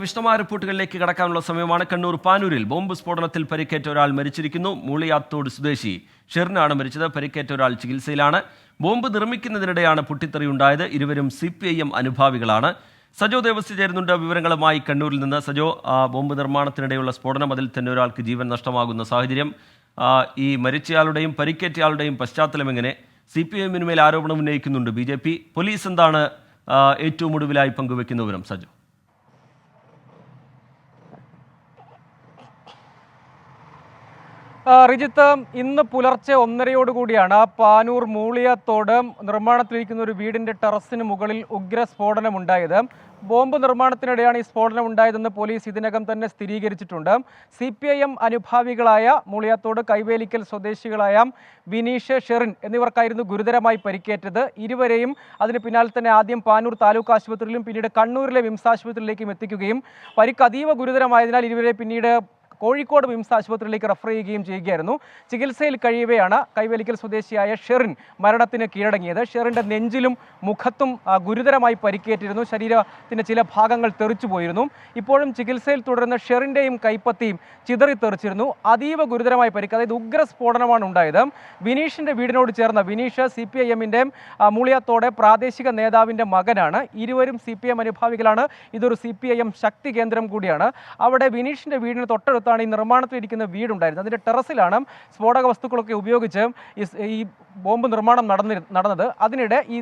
വിശദമായ റിപ്പോർട്ടുകളിലേക്ക് കടക്കാനുള്ള സമയമാണ്. കണ്ണൂർ പാനൂരിൽ ബോംബ് സ്ഫോടനത്തിൽ പരിക്കേറ്റ ഒരാൾ മരിച്ചിരിക്കുന്നു. മൂളിയാത്തോട് സ്വദേശി ഷെറിനാണ് മരിച്ചത്. പരിക്കേറ്റ ഒരാൾ ചികിത്സയിലാണ്. ബോംബ് നിർമ്മിക്കുന്നതിനിടെയാണ് പൊട്ടിത്തെറിയുണ്ടായത്. ഇരുവരും CPIM അനുഭാവികളാണ്. സജോ ദേവസ്യ ചേരുന്നുണ്ട് വിവരങ്ങളുമായി കണ്ണൂരിൽ നിന്ന്. സജോ, ബോംബ് നിർമ്മാണത്തിനിടെയുള്ള സ്ഫോടനം, അതിൽ തന്നെ ഒരാൾക്ക് ജീവൻ നഷ്ടമാകുന്ന സാഹചര്യം, ഈ മരിച്ചയാളുടെയും പരിക്കേറ്റയാളുടെയും പശ്ചാത്തലം എങ്ങനെ? CPIM-നുമേൽ ആരോപണം ഉന്നയിക്കുന്നുണ്ട് BJP. പോലീസ് എന്താണ് ഏറ്റവും ഒടുവിലായി പങ്കുവെക്കുന്ന വിവരം? സജോ. റിജിത്ത്, ഇന്ന് പുലർച്ചെ 1:30 പാനൂർ മൂളിയാത്തോട് നിർമ്മാണത്തിലിരിക്കുന്ന ഒരു വീടിന്റെ ടെറസിന് മുകളിൽ ഉഗ്രസ്ഫോടനമുണ്ടായത്. ബോംബ് നിർമ്മാണത്തിനിടെയാണ് ഈ സ്ഫോടനം ഉണ്ടായതെന്ന് പോലീസ് ഇതിനകം തന്നെ സ്ഥിരീകരിച്ചിട്ടുണ്ട്. CPIM അനുഭാവികളായ മൂളിയാത്തോട് കൈവേലിക്കൽ സ്വദേശികളായ വിനീഷ്, ഷെറിൻ എന്നിവർക്കായിരുന്നു ഗുരുതരമായി പരിക്കേറ്റത്. ഇരുവരെയും അതിന് പിന്നാലെ തന്നെ ആദ്യം പാനൂർ താലൂക്ക് ആശുപത്രിയിലും പിന്നീട് കണ്ണൂരിലെ വിംസ് ആശുപത്രിയിലേക്കും എത്തിക്കുകയും പരിക്ക് അതീവ ഗുരുതരമായതിനാൽ ഇരുവരെ പിന്നീട് കോഴിക്കോട് വിംസ് ആശുപത്രിയിലേക്ക് റെഫർ ചെയ്യുകയായിരുന്നു. ചികിത്സയിൽ കഴിയവെയാണ് കൈവേലിക്കൽ സ്വദേശിയായ ഷെറിൻ മരണത്തിന് കീഴടങ്ങിയത്. ഷെറിൻ്റെ നെഞ്ചിലും മുഖത്തും ഗുരുതരമായി പരിക്കേറ്റിരുന്നു. ശരീരത്തിൻ്റെ ചില ഭാഗങ്ങൾ തെറിച്ചു പോയിരുന്നു. ഇപ്പോഴും ചികിത്സയിൽ തുടരുന്ന ഷെറിൻ്റെയും കൈപ്പത്തിയും ചിതറിത്തെറിച്ചിരുന്നു. അതീവ ഗുരുതരമായി പരിക്ക്, അതായത് ഉഗ്രസ്ഫോടനമാണ് ഉണ്ടായത്. വിനീഷിൻ്റെ വീടിനോട് ചേർന്ന വിനീഷ് CPIM-ൻ്റെ മൂളിയാത്തോടെ പ്രാദേശിക നേതാവിൻ്റെ മകനാണ്. ഇരുവരും CPIM അനുഭാവികളാണ്. ഇതൊരു CPIM ശക്തി കേന്ദ്രം കൂടിയാണ്. അവിടെ വിനീഷിൻ്റെ വീടിന് തൊട്ടടുത്ത് ഈ നിർമ്മാണത്തിലിരിക്കുന്ന വീടുണ്ടായിരുന്നു. അതിൻ്റെ ടെറസിലാണ് സ്ഫോടക വസ്തുക്കളൊക്കെ ഉപയോഗിച്ച് ഈ ബോംബ് നിർമ്മാണം നടന്നത്. അതിനിടെ ഈ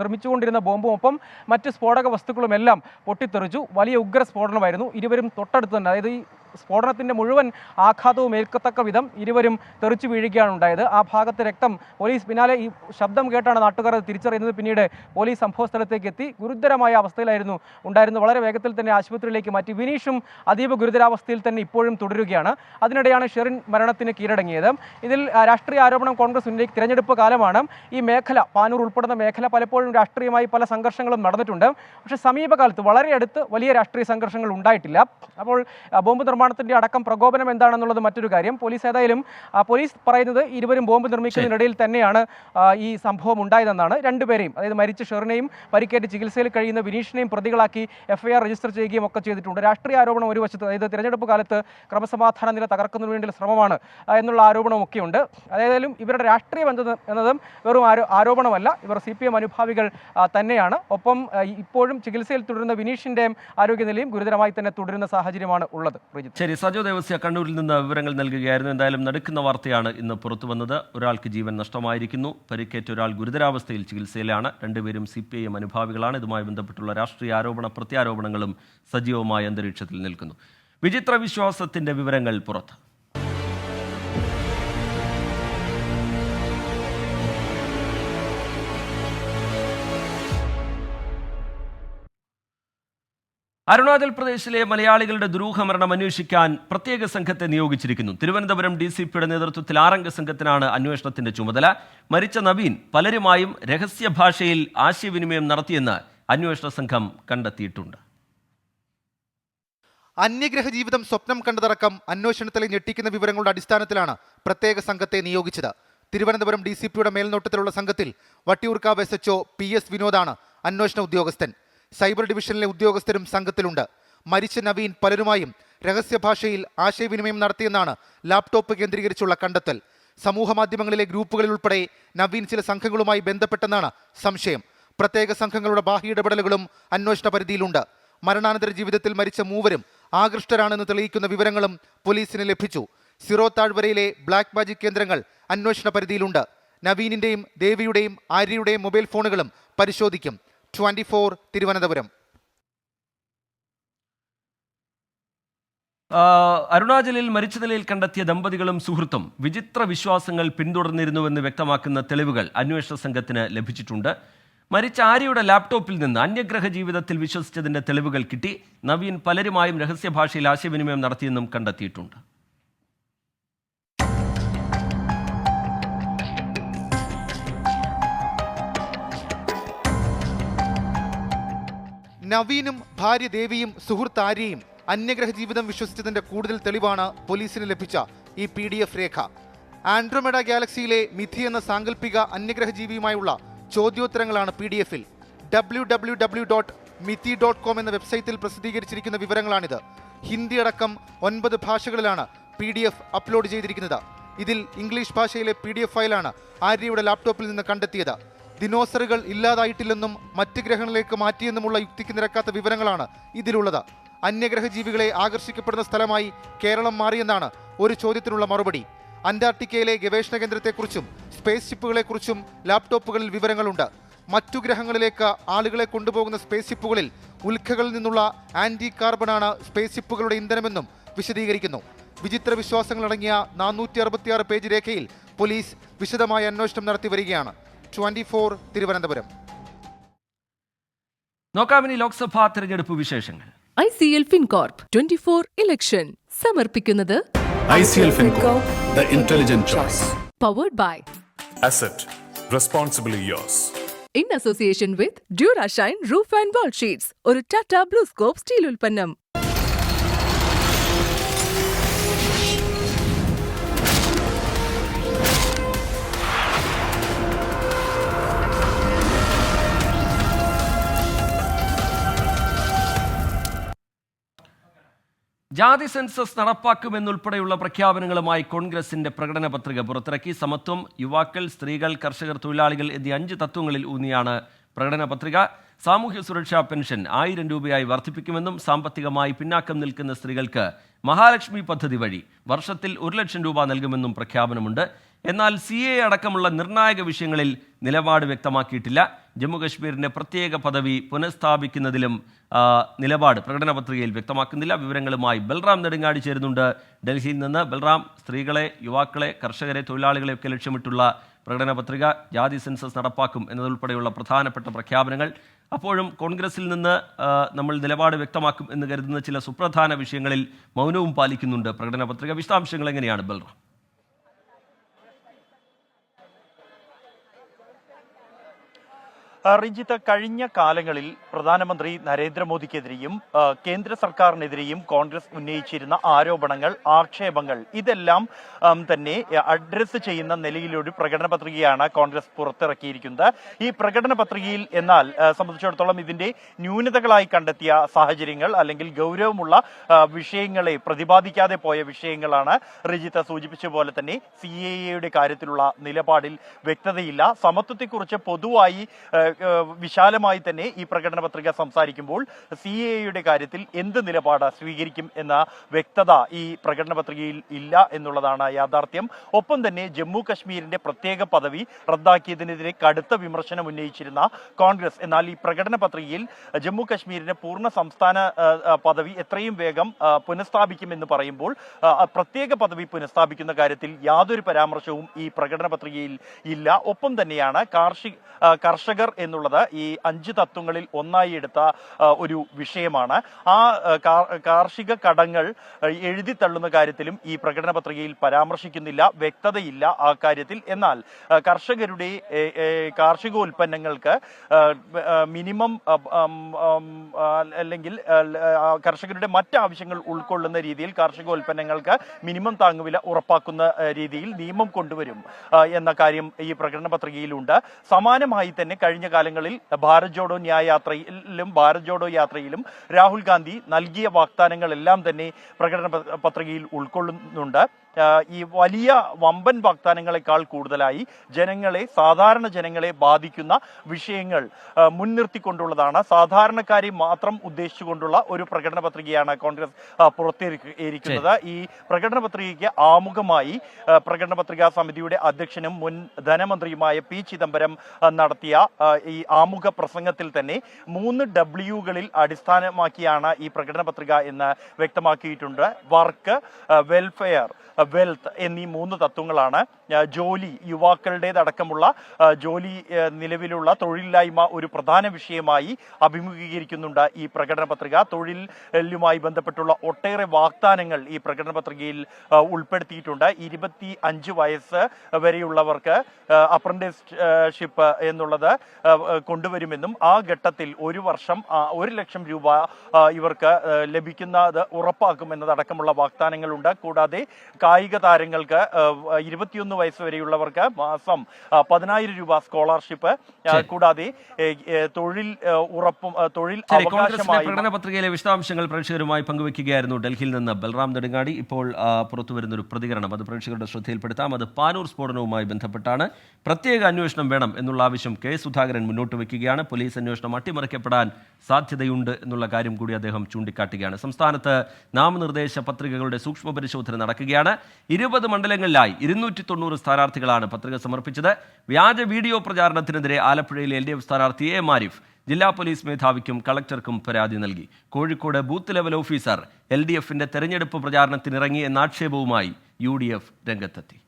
നിർമ്മിച്ചുകൊണ്ടിരുന്ന ബോംബും ഒപ്പം മറ്റ് സ്ഫോടക വസ്തുക്കളുമെല്ലാം പൊട്ടിത്തെറിച്ചു. വലിയ ഉഗ്ര സ്ഫോടനമായിരുന്നു. ഇരുവരും തൊട്ടടുത്ത് തന്നെ, അതായത് ഈ സ്ഫോടനത്തിൻ്റെ മുഴുവൻ ആഘാതവും ഏൽക്കത്തക്ക വിധം ഇരുവരും തെറിച്ചു വീഴുകയാണ് ഉണ്ടായത്. ആ ഭാഗത്ത് രക്തം, പോലീസ് പിന്നാലെ ഈ ശബ്ദം കേട്ടാണ് നാട്ടുകാർ തിരിച്ചറിയുന്നത്. പിന്നീട് പോലീസ് സംഭവസ്ഥലത്തേക്ക് എത്തി. ഗുരുതരമായ അവസ്ഥയിലായിരുന്നു ഉണ്ടായിരുന്നത്. വളരെ വേഗത്തിൽ തന്നെ ആശുപത്രിയിലേക്ക് മാറ്റി. വിനീഷും അതീവ ഗുരുതരാവസ്ഥയിൽ തന്നെ ഇപ്പോഴും തുടരുകയാണ്. അതിനിടെയാണ് ഷെറിൻ മരണത്തിന് കീഴടങ്ങിയത്. ഇതിൽ രാഷ്ട്രീയ ആരോപണം കോൺഗ്രസ് ഉന്നയിക്കും. തിരഞ്ഞെടുപ്പ് കാലമാണ്. ഈ മേഖല, പാനൂർ ഉൾപ്പെടുന്ന മേഖല, പലപ്പോഴും രാഷ്ട്രീയമായി പല സംഘർഷങ്ങളും നടന്നിട്ടുണ്ട്. പക്ഷേ സമീപകാലത്ത് വളരെ അടുത്ത് വലിയ രാഷ്ട്രീയ സംഘർഷങ്ങൾ ഉണ്ടായിട്ടില്ല. അപ്പോൾ ബോംബ് നിർമ്മാണത്തിൻ്റെ അടക്കം പ്രകോപനം എന്താണെന്നുള്ളത് മറ്റൊരു കാര്യം. പോലീസ് പറയുന്നത് ഇരുവരും ബോംബ് നിർമ്മിക്കുന്നതിനിടയിൽ തന്നെയാണ് ഈ സംഭവം ഉണ്ടായതെന്നാണ്. രണ്ടുപേരെയും, അതായത് മരിച്ച ഷെറിനെയും പരിക്കേറ്റ് ചികിത്സയിൽ കഴിയുന്ന വിനീഷിനെയും പ്രതികളാക്കി FIR രജിസ്റ്റർ ചെയ്യുകയും ഒക്കെ ചെയ്തിട്ടുണ്ട്. രാഷ്ട്രീയ ആരോപണം ഒരു വശത്ത്, അതായത് തിരഞ്ഞെടുപ്പ് കാലത്ത് ക്രമസമാധാന നില തകർക്കുന്നതിന് വേണ്ടിയുള്ള ശ്രമമാണ് എന്നുള്ള ആരോപണമൊക്കെയുണ്ട്. അതായാലും ഇവരുടെ രാഷ്ട്രീയ ബന്ധം എന്നതും വെറും ആരോപണമല്ല. ഇവർ CPIM അനുഭാവികൾ തന്നെയാണ്. ഒപ്പം ഇപ്പോഴും ചികിത്സയിൽ തുടരുന്ന വിനീഷിൻ്റെയും ആരോഗ്യനിലയും ഗുരുതരമായി തന്നെ തുടരുന്ന സാഹചര്യമാണ് ഉള്ളത്. ശരി, സജോ ദേവസ്യ കണ്ണൂരിൽ നിന്ന് വിവരങ്ങൾ നൽകുകയായിരുന്നു. എന്തായാലും നടുക്കുന്ന വാർത്തയാണ് ഇന്ന് പുറത്തു വന്നത്. ഒരാൾക്ക് ജീവൻ നഷ്ടമായിരിക്കുന്നു. പരിക്കേറ്റ ഒരാൾ ഗുരുതരാവസ്ഥയിൽ ചികിത്സയിലാണ്. രണ്ടുപേരും CPIM അനുഭാവികളാണ്. ഇതുമായി ബന്ധപ്പെട്ടുള്ള രാഷ്ട്രീയ ആരോപണ പ്രത്യാരോപണങ്ങളും സജീവമായ അന്തരീക്ഷത്തിൽ നിൽക്കുന്നു. വിചിത്ര വിശ്വാസത്തിന്റെ വിവരങ്ങൾ പുറത്ത്. അരുണാചൽ പ്രദേശിലെ മലയാളികളുടെ ദുരൂഹമരണം അന്വേഷിക്കാൻ പ്രത്യേക സംഘത്തെ നിയോഗിച്ചിരിക്കുന്നു. തിരുവനന്തപുരം DCPയുടെ നേതൃത്വത്തിൽ 6-അംഗ സംഘത്തിനാണ് അന്വേഷണത്തിന്റെ ചുമതല. മരിച്ച നവീൻ പലരുമായും രഹസ്യഭാഷയിൽ ആശയവിനിമയം നടത്തിയെന്ന് അന്വേഷണ സംഘം കണ്ടെത്തിയിട്ടുണ്ട്. അന്യഗ്രഹ ജീവിതം സ്വപ്നം കണ്ടതടക്കം അന്വേഷണത്തിലെ ഞെട്ടിക്കുന്ന വിവരങ്ങളുടെ അടിസ്ഥാനത്തിലാണ് പ്രത്യേക സംഘത്തെ നിയോഗിച്ചത്. തിരുവനന്തപുരം DCPയുടെ മേൽനോട്ടത്തിലുള്ള സംഘത്തിൽ വട്ടിയൂർക്കാവ് SHO PS വിനോദാണ് അന്വേഷണ ഉദ്യോഗസ്ഥൻ. സൈബർ ഡിവിഷനിലെ ഉദ്യോഗസ്ഥരും സംഘത്തിലുണ്ട്. മരിച്ച നവീൻ പലരുമായും രഹസ്യഭാഷയിൽ ആശയവിനിമയം നടത്തിയെന്നാണ് ലാപ്ടോപ്പ് കേന്ദ്രീകരിച്ചുള്ള കണ്ടെത്തൽ. സമൂഹ മാധ്യമങ്ങളിലെ ഗ്രൂപ്പുകളിൽ ഉൾപ്പെടെ നവീൻ ചില സംഘങ്ങളുമായി ബന്ധപ്പെട്ടെന്നാണ് സംശയം. പ്രത്യേക സംഘങ്ങളുടെ ബാഹ്യ ഇടപെടലുകളും അന്വേഷണ പരിധിയിലുണ്ട്. മരണാനന്തര ജീവിതത്തിൽ മരിച്ച മൂവരും ആകൃഷ്ടരാണെന്ന് തെളിയിക്കുന്ന വിവരങ്ങളും പോലീസിന് ലഭിച്ചു. സിറോ താഴ്വരയിലെ ബ്ലാക്ക് മാജിക് കേന്ദ്രങ്ങൾ അന്വേഷണ പരിധിയിലുണ്ട്. നവീനിന്റെയും ദേവിയുടെയും ആര്യയുടെയും മൊബൈൽ ഫോണുകളും പരിശോധിക്കും. 24 തിരുവനന്തപുരം. അരുണാചലിൽ മരിച്ച നിലയിൽ കണ്ടെത്തിയ ദമ്പതികളും സുഹൃത്തും വിചിത്ര വിശ്വാസങ്ങൾ പിന്തുടർന്നിരുന്നുവെന്ന് വ്യക്തമാക്കുന്ന തെളിവുകൾ അന്വേഷണ സംഘത്തിന് ലഭിച്ചിട്ടുണ്ട്. മരിച്ച ആര്യയുടെ ലാപ്ടോപ്പിൽ നിന്ന് അന്യഗ്രഹ ജീവിതത്തിൽ വിശ്വസിച്ചതിന്റെ തെളിവുകൾ കിട്ടി. നവീൻ പലരുമായും രഹസ്യഭാഷയിൽ ആശയവിനിമയം നടത്തിയെന്നും കണ്ടെത്തിയിട്ടുണ്ട്. നവീനും ഭാര്യ ദേവിയും സുഹൃത്ത് ആര്യയും അന്യഗ്രഹ ജീവിതം വിശ്വസിച്ചതിന്റെ കൂടുതൽ തെളിവാണ് പോലീസിന് ലഭിച്ച ഈ PDF രേഖ. ആൻഡ്രോമെഡ ഗാലക്സിയിലെ മിഥി എന്ന സാങ്കല്പിക അന്യഗ്രഹ ജീവിയുമായുള്ള ചോദ്യോത്തരങ്ങളാണ് PDF-ൽ. www mithi.com എന്ന വെബ്സൈറ്റിൽ പ്രസിദ്ധീകരിച്ചിരിക്കുന്ന വിവരങ്ങളാണിത്. ഹിന്ദി അടക്കം 9 ഭാഷകളിലാണ് PDF അപ്ലോഡ് ചെയ്തിരിക്കുന്നത്. ഇതിൽ ഇംഗ്ലീഷ് ഭാഷയിലെ PDF ഫയലാണ് ആര്യയുടെ ലാപ്ടോപ്പിൽ നിന്ന് കണ്ടെത്തിയത്. ദിനോസറുകൾ ഇല്ലാതായിട്ടില്ലെന്നും മറ്റ് ഗ്രഹങ്ങളിലേക്ക് മാറ്റിയെന്നുമുള്ള യുക്തിക്ക് നിരക്കാത്ത വിവരങ്ങളാണ് ഇതിലുള്ളത്. അന്യഗ്രഹ ജീവികളെ ആകർഷിക്കപ്പെടുന്ന സ്ഥലമായി കേരളം മാറിയെന്നാണ് ഒരു ചോദ്യത്തിനുള്ള മറുപടി. അന്റാർട്ടിക്കയിലെ ഗവേഷണ കേന്ദ്രത്തെക്കുറിച്ചും സ്പേസ് ഷിപ്പുകളെക്കുറിച്ചും ലാപ്ടോപ്പുകളിൽ വിവരങ്ങളുണ്ട്. മറ്റു ഗ്രഹങ്ങളിലേക്ക് ആളുകളെ കൊണ്ടുപോകുന്ന സ്പേസ് ഷിപ്പുകളിൽ ഉൽക്കകളിൽ നിന്നുള്ള ആന്റി കാർബണാണ് സ്പേസ് ഷിപ്പുകളുടെ ഇന്ധനമെന്നും വിശദീകരിക്കുന്നു. വിചിത്ര വിശ്വാസങ്ങളടങ്ങിയ 466 പേജ് രേഖയിൽ പോലീസ് വിശദമായ അന്വേഷണം നടത്തി വരികയാണ്. 24 തിരുവനന്തപുരം. നോക്കാമിനി ലോക്സഭാ തെരഞ്ഞെടുപ്പ് വിശേഷങ്ങൾ. ICL FinCorp 24 ഇലക്ഷൻ സമർപ്പിക്കുന്നത് ICL FinCorp, the intelligent choice. Powered by Asset, responsibly yours. in association with Durashine Roof and Wall Sheets, ഒരു ടാറ്റ ബ്ലൂസ്കോപ്പ് സ്റ്റീൽ ഉൽപ്പന്നം. ജാതി സെൻസസ് നടപ്പാക്കുമെന്നുൾപ്പെടെയുള്ള പ്രഖ്യാപനങ്ങളുമായി കോൺഗ്രസിന്റെ പ്രകടന പത്രിക പുറത്തിറക്കി. സമത്വം, യുവാക്കൾ, സ്ത്രീകൾ, കർഷകർ, തൊഴിലാളികൾ എന്നീ 5 തത്വങ്ങളിൽ ഊന്നിയാണ് പ്രകടന പത്രിക. സാമൂഹ്യ സുരക്ഷാ പെൻഷൻ 1000 രൂപയായി വർദ്ധിപ്പിക്കുമെന്നും സാമ്പത്തികമായി പിന്നാക്കം നിൽക്കുന്ന സ്ത്രീകൾക്ക് മഹാലക്ഷ്മി പദ്ധതി വഴി വർഷത്തിൽ 1 ലക്ഷം രൂപ നൽകുമെന്നും പ്രഖ്യാപനമുണ്ട്. എന്നാൽ CAA അടക്കമുള്ള നിർണായക വിഷയങ്ങളിൽ നിലപാട് വ്യക്തമാക്കിയിട്ടില്ല. ജമ്മുകശ്മീരിന്റെ പ്രത്യേക പദവി പുനഃസ്ഥാപിക്കുന്നതിലും നിലപാട് പ്രകടന പത്രികയിൽ വ്യക്തമാക്കുന്നില്ല. വിവരങ്ങളുമായി ബൽറാം നെടുങ്ങാടി ചേരുന്നുണ്ട് ഡൽഹിയിൽ നിന്ന്. ബൽറാം, സ്ത്രീകളെ, യുവാക്കളെ, കർഷകരെ, തൊഴിലാളികളെയൊക്കെ ലക്ഷ്യമിട്ടുള്ള പ്രകടന പത്രിക, ജാതി സെൻസസ് നടപ്പാക്കും എന്നതുൾപ്പെടെയുള്ള പ്രധാനപ്പെട്ട പ്രഖ്യാപനങ്ങൾ. അപ്പോഴും കോൺഗ്രസിൽ നിന്ന് നമ്മൾ നിലപാട് വ്യക്തമാക്കും എന്ന് കരുതുന്ന ചില സുപ്രധാന വിഷയങ്ങളിൽ മൗനവും പാലിക്കുന്നുണ്ട് പ്രകടന പത്രിക. വിശദാംശങ്ങൾ എങ്ങനെയാണ് ബൽറാം? റിജിത്ത്, കഴിഞ്ഞ കാലങ്ങളിൽ പ്രധാനമന്ത്രി നരേന്ദ്രമോദിക്കെതിരെയും കേന്ദ്ര സർക്കാരിനെതിരെയും കോൺഗ്രസ് ഉന്നയിച്ചിരുന്ന ആരോപണങ്ങൾ, ആക്ഷേപങ്ങൾ ഇതെല്ലാം തന്നെ അഡ്രസ്സ് ചെയ്യുന്ന നിലയിലൊരു പ്രകടന പത്രികയാണ് കോൺഗ്രസ് പുറത്തിറക്കിയിരിക്കുന്നത്. ഈ പ്രകടന പത്രികയിൽ എന്നാൽ സംബന്ധിച്ചിടത്തോളം ഇതിന്റെ ന്യൂനതകളായി കണ്ടെത്തിയ സാഹചര്യങ്ങൾ അല്ലെങ്കിൽ ഗൗരവമുള്ള വിഷയങ്ങളെ പ്രതിപാദിക്കാതെ പോയ വിഷയങ്ങളാണ്. റിജിത്ത് സൂചിപ്പിച്ച പോലെ തന്നെ CAA കാര്യത്തിലുള്ള നിലപാടിൽ വ്യക്തതയില്ല. സമത്വത്തെക്കുറിച്ച് പൊതുവായി വിശാലമായി തന്നെ ഈ പ്രകടന പത്രിക സംസാരിക്കുമ്പോൾ CAA കാര്യത്തിൽ എന്ത് നിലപാട് സ്വീകരിക്കും എന്ന വ്യക്തത ഈ പ്രകടന പത്രികയിൽ ഇല്ല എന്നുള്ളതാണ് യാഥാർത്ഥ്യം. ഒപ്പം തന്നെ ജമ്മു കശ്മീരിന്റെ പ്രത്യേക പദവി റദ്ദാക്കിയതിനെതിരെ കടുത്ത വിമർശനം ഉന്നയിച്ചിരുന്ന കോൺഗ്രസ് എന്നാൽ ഈ പ്രകടന പത്രികയിൽ ജമ്മു കശ്മീരിന്റെ പൂർണ്ണ സംസ്ഥാന പദവി എത്രയും വേഗം പുനഃസ്ഥാപിക്കുമെന്ന് പറയുമ്പോൾ പ്രത്യേക പദവി പുനഃസ്ഥാപിക്കുന്ന കാര്യത്തിൽ യാതൊരു പരാമർശവും ഈ പ്രകടന പത്രികയിൽ ഇല്ല. ഒപ്പം തന്നെയാണ് കർഷകർ എന്നുള്ളത് ഈ 5 തത്വങ്ങളിൽ ഒന്നായി എടുത്ത ഒരു വിഷയമാണ്. ആ കാർഷിക കടങ്ങൾ എഴുതിത്തള്ളുന്ന കാര്യത്തിലും ഈ പ്രകടന പത്രികയിൽ പരാമർശിക്കുന്നില്ല, വ്യക്തതയില്ല ആ കാര്യത്തിൽ. എന്നാൽ കർഷകരുടെ കാർഷികോൽപ്പന്നങ്ങൾക്ക് മിനിമം അല്ലെങ്കിൽ കർഷകരുടെ മറ്റ് ആവശ്യങ്ങൾ ഉൾക്കൊള്ളുന്ന രീതിയിൽ കാർഷികോൽപ്പന്നങ്ങൾക്ക് മിനിമം താങ്ങുവില ഉറപ്പാക്കുന്ന രീതിയിൽ നിയമം കൊണ്ടുവരും എന്ന കാര്യം ഈ പ്രകടന പത്രികയിലുണ്ട്. സമാനമായി തന്നെ കഴിഞ്ഞ കാലങ്ങളിൽ ഭാരത് ജോഡോ ന്യായയാത്രയിലും ഭാരത് ജോഡോ യാത്രയിലും രാഹുൽ ഗാന്ധി നൽകിയ വാഗ്ദാനങ്ങളെല്ലാം തന്നെ പ്രകടന പത്രികയിൽ ഉൾക്കൊള്ളുന്നുണ്ട്. ഈ വലിയ വമ്പൻ വാഗ്ദാനങ്ങളെക്കാൾ കൂടുതലായി സാധാരണ ജനങ്ങളെ ബാധിക്കുന്ന വിഷയങ്ങൾ മുൻനിർത്തിക്കൊണ്ടുള്ളതാണ്. സാധാരണക്കാരെ മാത്രം ഉദ്ദേശിച്ചുകൊണ്ടുള്ള ഒരു പ്രകടന പത്രികയാണ് കോൺഗ്രസ് പുറത്തിറക്കിയിരിക്കുന്നത്. ഈ പ്രകടന പത്രികയ്ക്ക് ആമുഖമായി പ്രകടന പത്രികാ സമിതിയുടെ അധ്യക്ഷനും മുൻ ധനമന്ത്രിയുമായ P. ചിദംബരം നടത്തിയ ഈ ആമുഖ പ്രസംഗത്തിൽ തന്നെ 3 Wകളിൽ അടിസ്ഥാനമാക്കിയാണ് ഈ പ്രകടന പത്രിക എന്ന് വ്യക്തമാക്കിയിട്ടുണ്ട്. വർക്ക്, വെൽഫെയർ, വെൽത്ത് എന്നീ 3 തത്വങ്ങളാണ്. ജോലി, യുവാക്കളുടേതടക്കമുള്ള ജോലി, നിലവിലുള്ള തൊഴിലില്ലായ്മ ഒരു പ്രധാന വിഷയമായി അഭിമുഖീകരിക്കുന്നുണ്ട് ഈ പ്രകടന പത്രിക. തൊഴിലുമായി ബന്ധപ്പെട്ടുള്ള ഒട്ടേറെ വാഗ്ദാനങ്ങൾ ഈ പ്രകടന പത്രികയിൽ ഉൾപ്പെടുത്തിയിട്ടുണ്ട്. 25 വയസ്സ് വരെയുള്ളവർക്ക് അപ്രന്റീസ്ഷിപ്പ് എന്നുള്ളത് കൊണ്ടുവരുമെന്നും ആ ഘട്ടത്തിൽ 1 വർഷം 1 ലക്ഷം രൂപ ഇവർക്ക് ലഭിക്കുന്നത് ഉറപ്പാക്കുമെന്നതടക്കമുള്ള വാഗ്ദാനങ്ങളുണ്ട്. കൂടാതെ കായിക താരങ്ങൾക്ക് 21 വയസ്സ് വരെയുള്ളവർക്ക് മാസം 10,000 രൂപ സ്കോളർഷിപ്പ്, കൂടാതെ തൊഴിൽ ഉറപ്പും തൊഴിൽ അവകാശമായ പ്രകടന പത്രികയിലെ വിശദാംശങ്ങൾ പ്രേക്ഷകരുമായി പങ്കുവയ്ക്കുകയായിരുന്നു ഡൽഹിയിൽ നിന്ന് ബൽറാം നെടുങ്ങാടി. ഇപ്പോൾ പുറത്തുവരുന്നൊരു പ്രതികരണം അത് പ്രേക്ഷകരുടെ ശ്രദ്ധയിൽപ്പെടുത്താം. അത് പാനൂർ സ്ഫോടനവുമായി ബന്ധപ്പെട്ടാണ്. പ്രത്യേക അന്വേഷണം വേണം എന്നുള്ള ആവശ്യം കെ സുധാകരൻ മുന്നോട്ട് വയ്ക്കുകയാണ്. പോലീസ് അന്വേഷണം അട്ടിമറിക്കപ്പെടാൻ സാധ്യതയുണ്ട് എന്നുള്ള കാര്യം കൂടി അദ്ദേഹം ചൂണ്ടിക്കാട്ടുകയാണ്. സംസ്ഥാനത്ത് നാമനിർദ്ദേശ പത്രികകളുടെ സൂക്ഷ്മ പരിശോധന നടക്കുകയാണ്. 20 മണ്ഡലങ്ങളിലായി 290 സ്ഥാനാർത്ഥികളാണ് പത്രിക സമർപ്പിച്ചത്. വ്യാജ വീഡിയോ പ്രചാരണത്തിനെതിരെ ആലപ്പുഴയിലെ LDF സ്ഥാനാർത്ഥി എ മാരിഫ് ജില്ലാ പോലീസ് മേധാവിക്കും കളക്ടർക്കും പരാതി നൽകി. കോഴിക്കോട് ബൂത്ത് ലെവൽ ഓഫീസർ LDFന്റെ തെരഞ്ഞെടുപ്പ് പ്രചാരണത്തിനിറങ്ങി എന്ന ആക്ഷേപവുമായി UDF രംഗത്തെത്തി.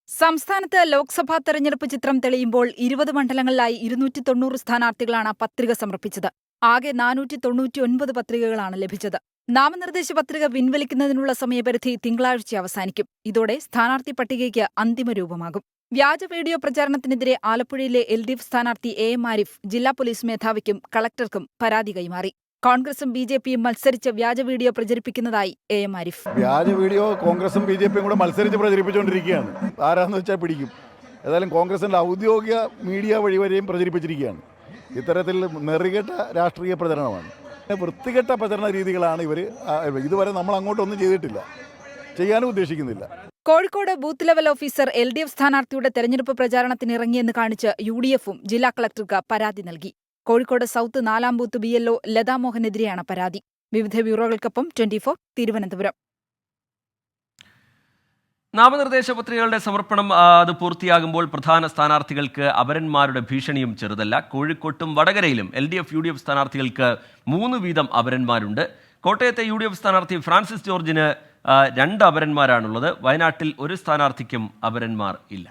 സംസ്ഥാനത്ത് ലോക്സഭാ തെരഞ്ഞെടുപ്പ് ചിത്രം തെളിയുമ്പോൾ 20 മണ്ഡലങ്ങളിലായി 290 സ്ഥാനാർത്ഥികളാണ് പത്രിക സമർപ്പിച്ചത്. ആകെ 499 പത്രികകളാണ് ലഭിച്ചത്. നാമനിർദ്ദേശ പത്രിക പിൻവലിക്കുന്നതിനുള്ള സമയപരിധി തിങ്കളാഴ്ച അവസാനിക്കും. ഇതോടെ സ്ഥാനാർത്ഥി പട്ടികയ്ക്ക് അന്തിമ രൂപമാകും. വ്യാജ വീഡിയോ പ്രചാരണത്തിനെതിരെ ആലപ്പുഴയിലെ LDF സ്ഥാനാർത്ഥി എ മാരിഫ് ജില്ലാ പോലീസ് മേധാവിക്കും കളക്ടർക്കും പരാതി കൈമാറി. കോൺഗ്രസും BJPയും മത്സരിച്ച് വ്യാജ വീഡിയോ പ്രചരിപ്പിക്കുന്നതായി എ മാരിഫ്. വ്യാജ വീഡിയോ കോൺഗ്രസും BJPയും കൂടെ മത്സരിച്ച് പ്രചരിപ്പിച്ചുകൊണ്ടിരിക്കുകയാണ്. ആരാന്ന് വെച്ചാൽ പിടിക്കും. ഏതായാലും കോൺഗ്രസിന്റെ ഔദ്യോഗിക മീഡിയ വഴി വരെയും പ്രചരിപ്പിച്ചിരിക്കുകയാണ്. ഇത്തരത്തിൽ നെറികെട്ട രാഷ്ട്രീയ പ്രചരണമാണ്, വൃത്തികെട്ട പ്രചരണ രീതികളാണ് ഇവർ. ഇതുവരെ നമ്മൾ അങ്ങോട്ടൊന്നും ചെയ്തിട്ടില്ല, ചെയ്യാനും ഉദ്ദേശിക്കുന്നില്ല. Kozhikode booth level officer LDF സ്ഥാനാർത്ഥിയുടെ തെരഞ്ഞെടുപ്പ് പ്രചാരണത്തിനിറങ്ങിയെന്ന് കാണിച്ച് UDFും ജില്ലാ കളക്ടർക്ക് പരാതി നൽകി. കോഴിക്കോട് സൗത്ത് 4-ാം ബൂത്ത് BLO ലതാമോഹനെതിരെയാണ് പരാതി. വിവിധ ബ്യൂറോകൾക്കൊപ്പം 24 തിരുവനന്തപുരം. നാമനിർദ്ദേശ പത്രികകളുടെ സമർപ്പണം അത് പൂർത്തിയാകുമ്പോൾ പ്രധാന സ്ഥാനാർത്ഥികൾക്ക് അപരന്മാരുടെ ഭീഷണിയും ചെറുതല്ല. കോഴിക്കോട്ടും വടകരയിലും LDF UDF സ്ഥാനാർത്ഥികൾക്ക് 3 വീതം അപരന്മാരുണ്ട്. കോട്ടയത്തെ UDF സ്ഥാനാർത്ഥി ഫ്രാൻസിസ് ജോർജിന് 2 അപരന്മാരാണുള്ളത്. വയനാട്ടിൽ ഒരു സ്ഥാനാർത്ഥിക്കും അപരന്മാർ ഇല്ല.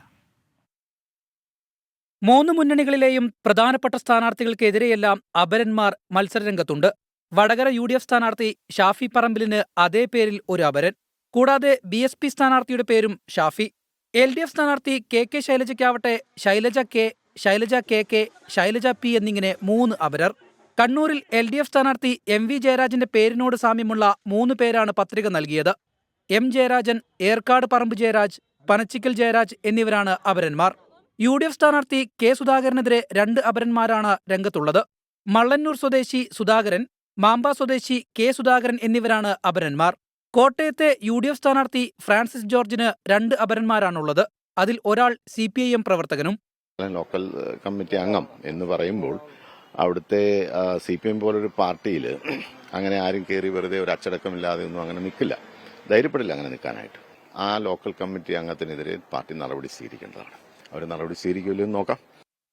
3 മുന്നണികളിലെയും പ്രധാനപ്പെട്ട സ്ഥാനാർത്ഥികൾക്കെതിരെയെല്ലാം അപരന്മാർ മത്സരരംഗത്തുണ്ട്. വടകര UDF സ്ഥാനാർത്ഥി ഷാഫി പറമ്പിലിന് അതേ പേരിൽ ഒരു അപരൻ. കൂടാതെ BSP സ്ഥാനാർത്ഥിയുടെ പേരും ഷാഫി. LDF സ്ഥാനാർത്ഥി KK ശൈലജയ്ക്കാവട്ടെ Shailaja K, Shailaja KK, Shailaja P എന്നിങ്ങനെ 3 അപരർ. കണ്ണൂരിൽ LDF സ്ഥാനാർത്ഥി MV ജയരാജന്റെ പേരിനോട് സാമ്യമുള്ള 3 പേരാണ് പത്രിക നൽകിയത്. M ജയരാജൻ, ഏർക്കാട് പറമ്പ് ജയരാജ്, പനച്ചിക്കൽ ജയരാജ് എന്നിവരാണ് അപരന്മാർ. UDF സ്ഥാനാർത്ഥി കെ സുധാകരനെതിരെ 2 അപരന്മാരാണ് രംഗത്തുള്ളത്. മള്ളന്നൂർ സ്വദേശി സുധാകരൻ, മാമ്പ സ്വദേശി കെ സുധാകരൻ എന്നിവരാണ് അപരന്മാർ. കോട്ടയത്തെ UDF സ്ഥാനാർത്ഥി ഫ്രാൻസിസ് ജോർജിന് 2 അപരന്മാരാണുള്ളത്. അതിൽ ഒരാൾ CPIM പ്രവർത്തകനും. ലോക്കൽ കമ്മിറ്റി അംഗം എന്ന് പറയുമ്പോൾ അവിടുത്തെ CPIM പോലൊരു പാർട്ടിയിൽ അങ്ങനെ ആരും കയറി വെറുതെ ഒരു അച്ചടക്കമില്ലാതെ ഒന്നും അങ്ങനെ നിൽക്കില്ല, ധൈര്യപ്പെടില്ല അങ്ങനെ നിൽക്കാനായിട്ട്. ആ ലോക്കൽ കമ്മിറ്റി അംഗത്തിനെതിരെ പാർട്ടി നടപടി സ്വീകരിക്കേണ്ടതാണ്. അവർ നടപടി സ്വീകരിക്കുമല്ലോ എന്ന് നോക്കാം.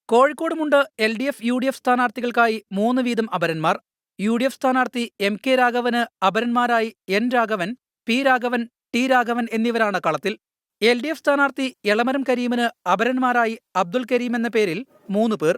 കോഴിക്കോടുമുണ്ട് LDF UDF സ്ഥാനാർത്ഥികൾക്കായി 3 വീതം അപരന്മാർ. UDF സ്ഥാനാർത്ഥി MK Raghavan അപരന്മാരായി N Raghavan, P Raghavan, T Raghavan എന്നിവരാണ് കളത്തിൽ. LDF സ്ഥാനാർത്ഥി എളമരം കരീമിന് അപരന്മാരായി അബ്ദുൽ കരീം എന്ന പേരിൽ 3 പേർ.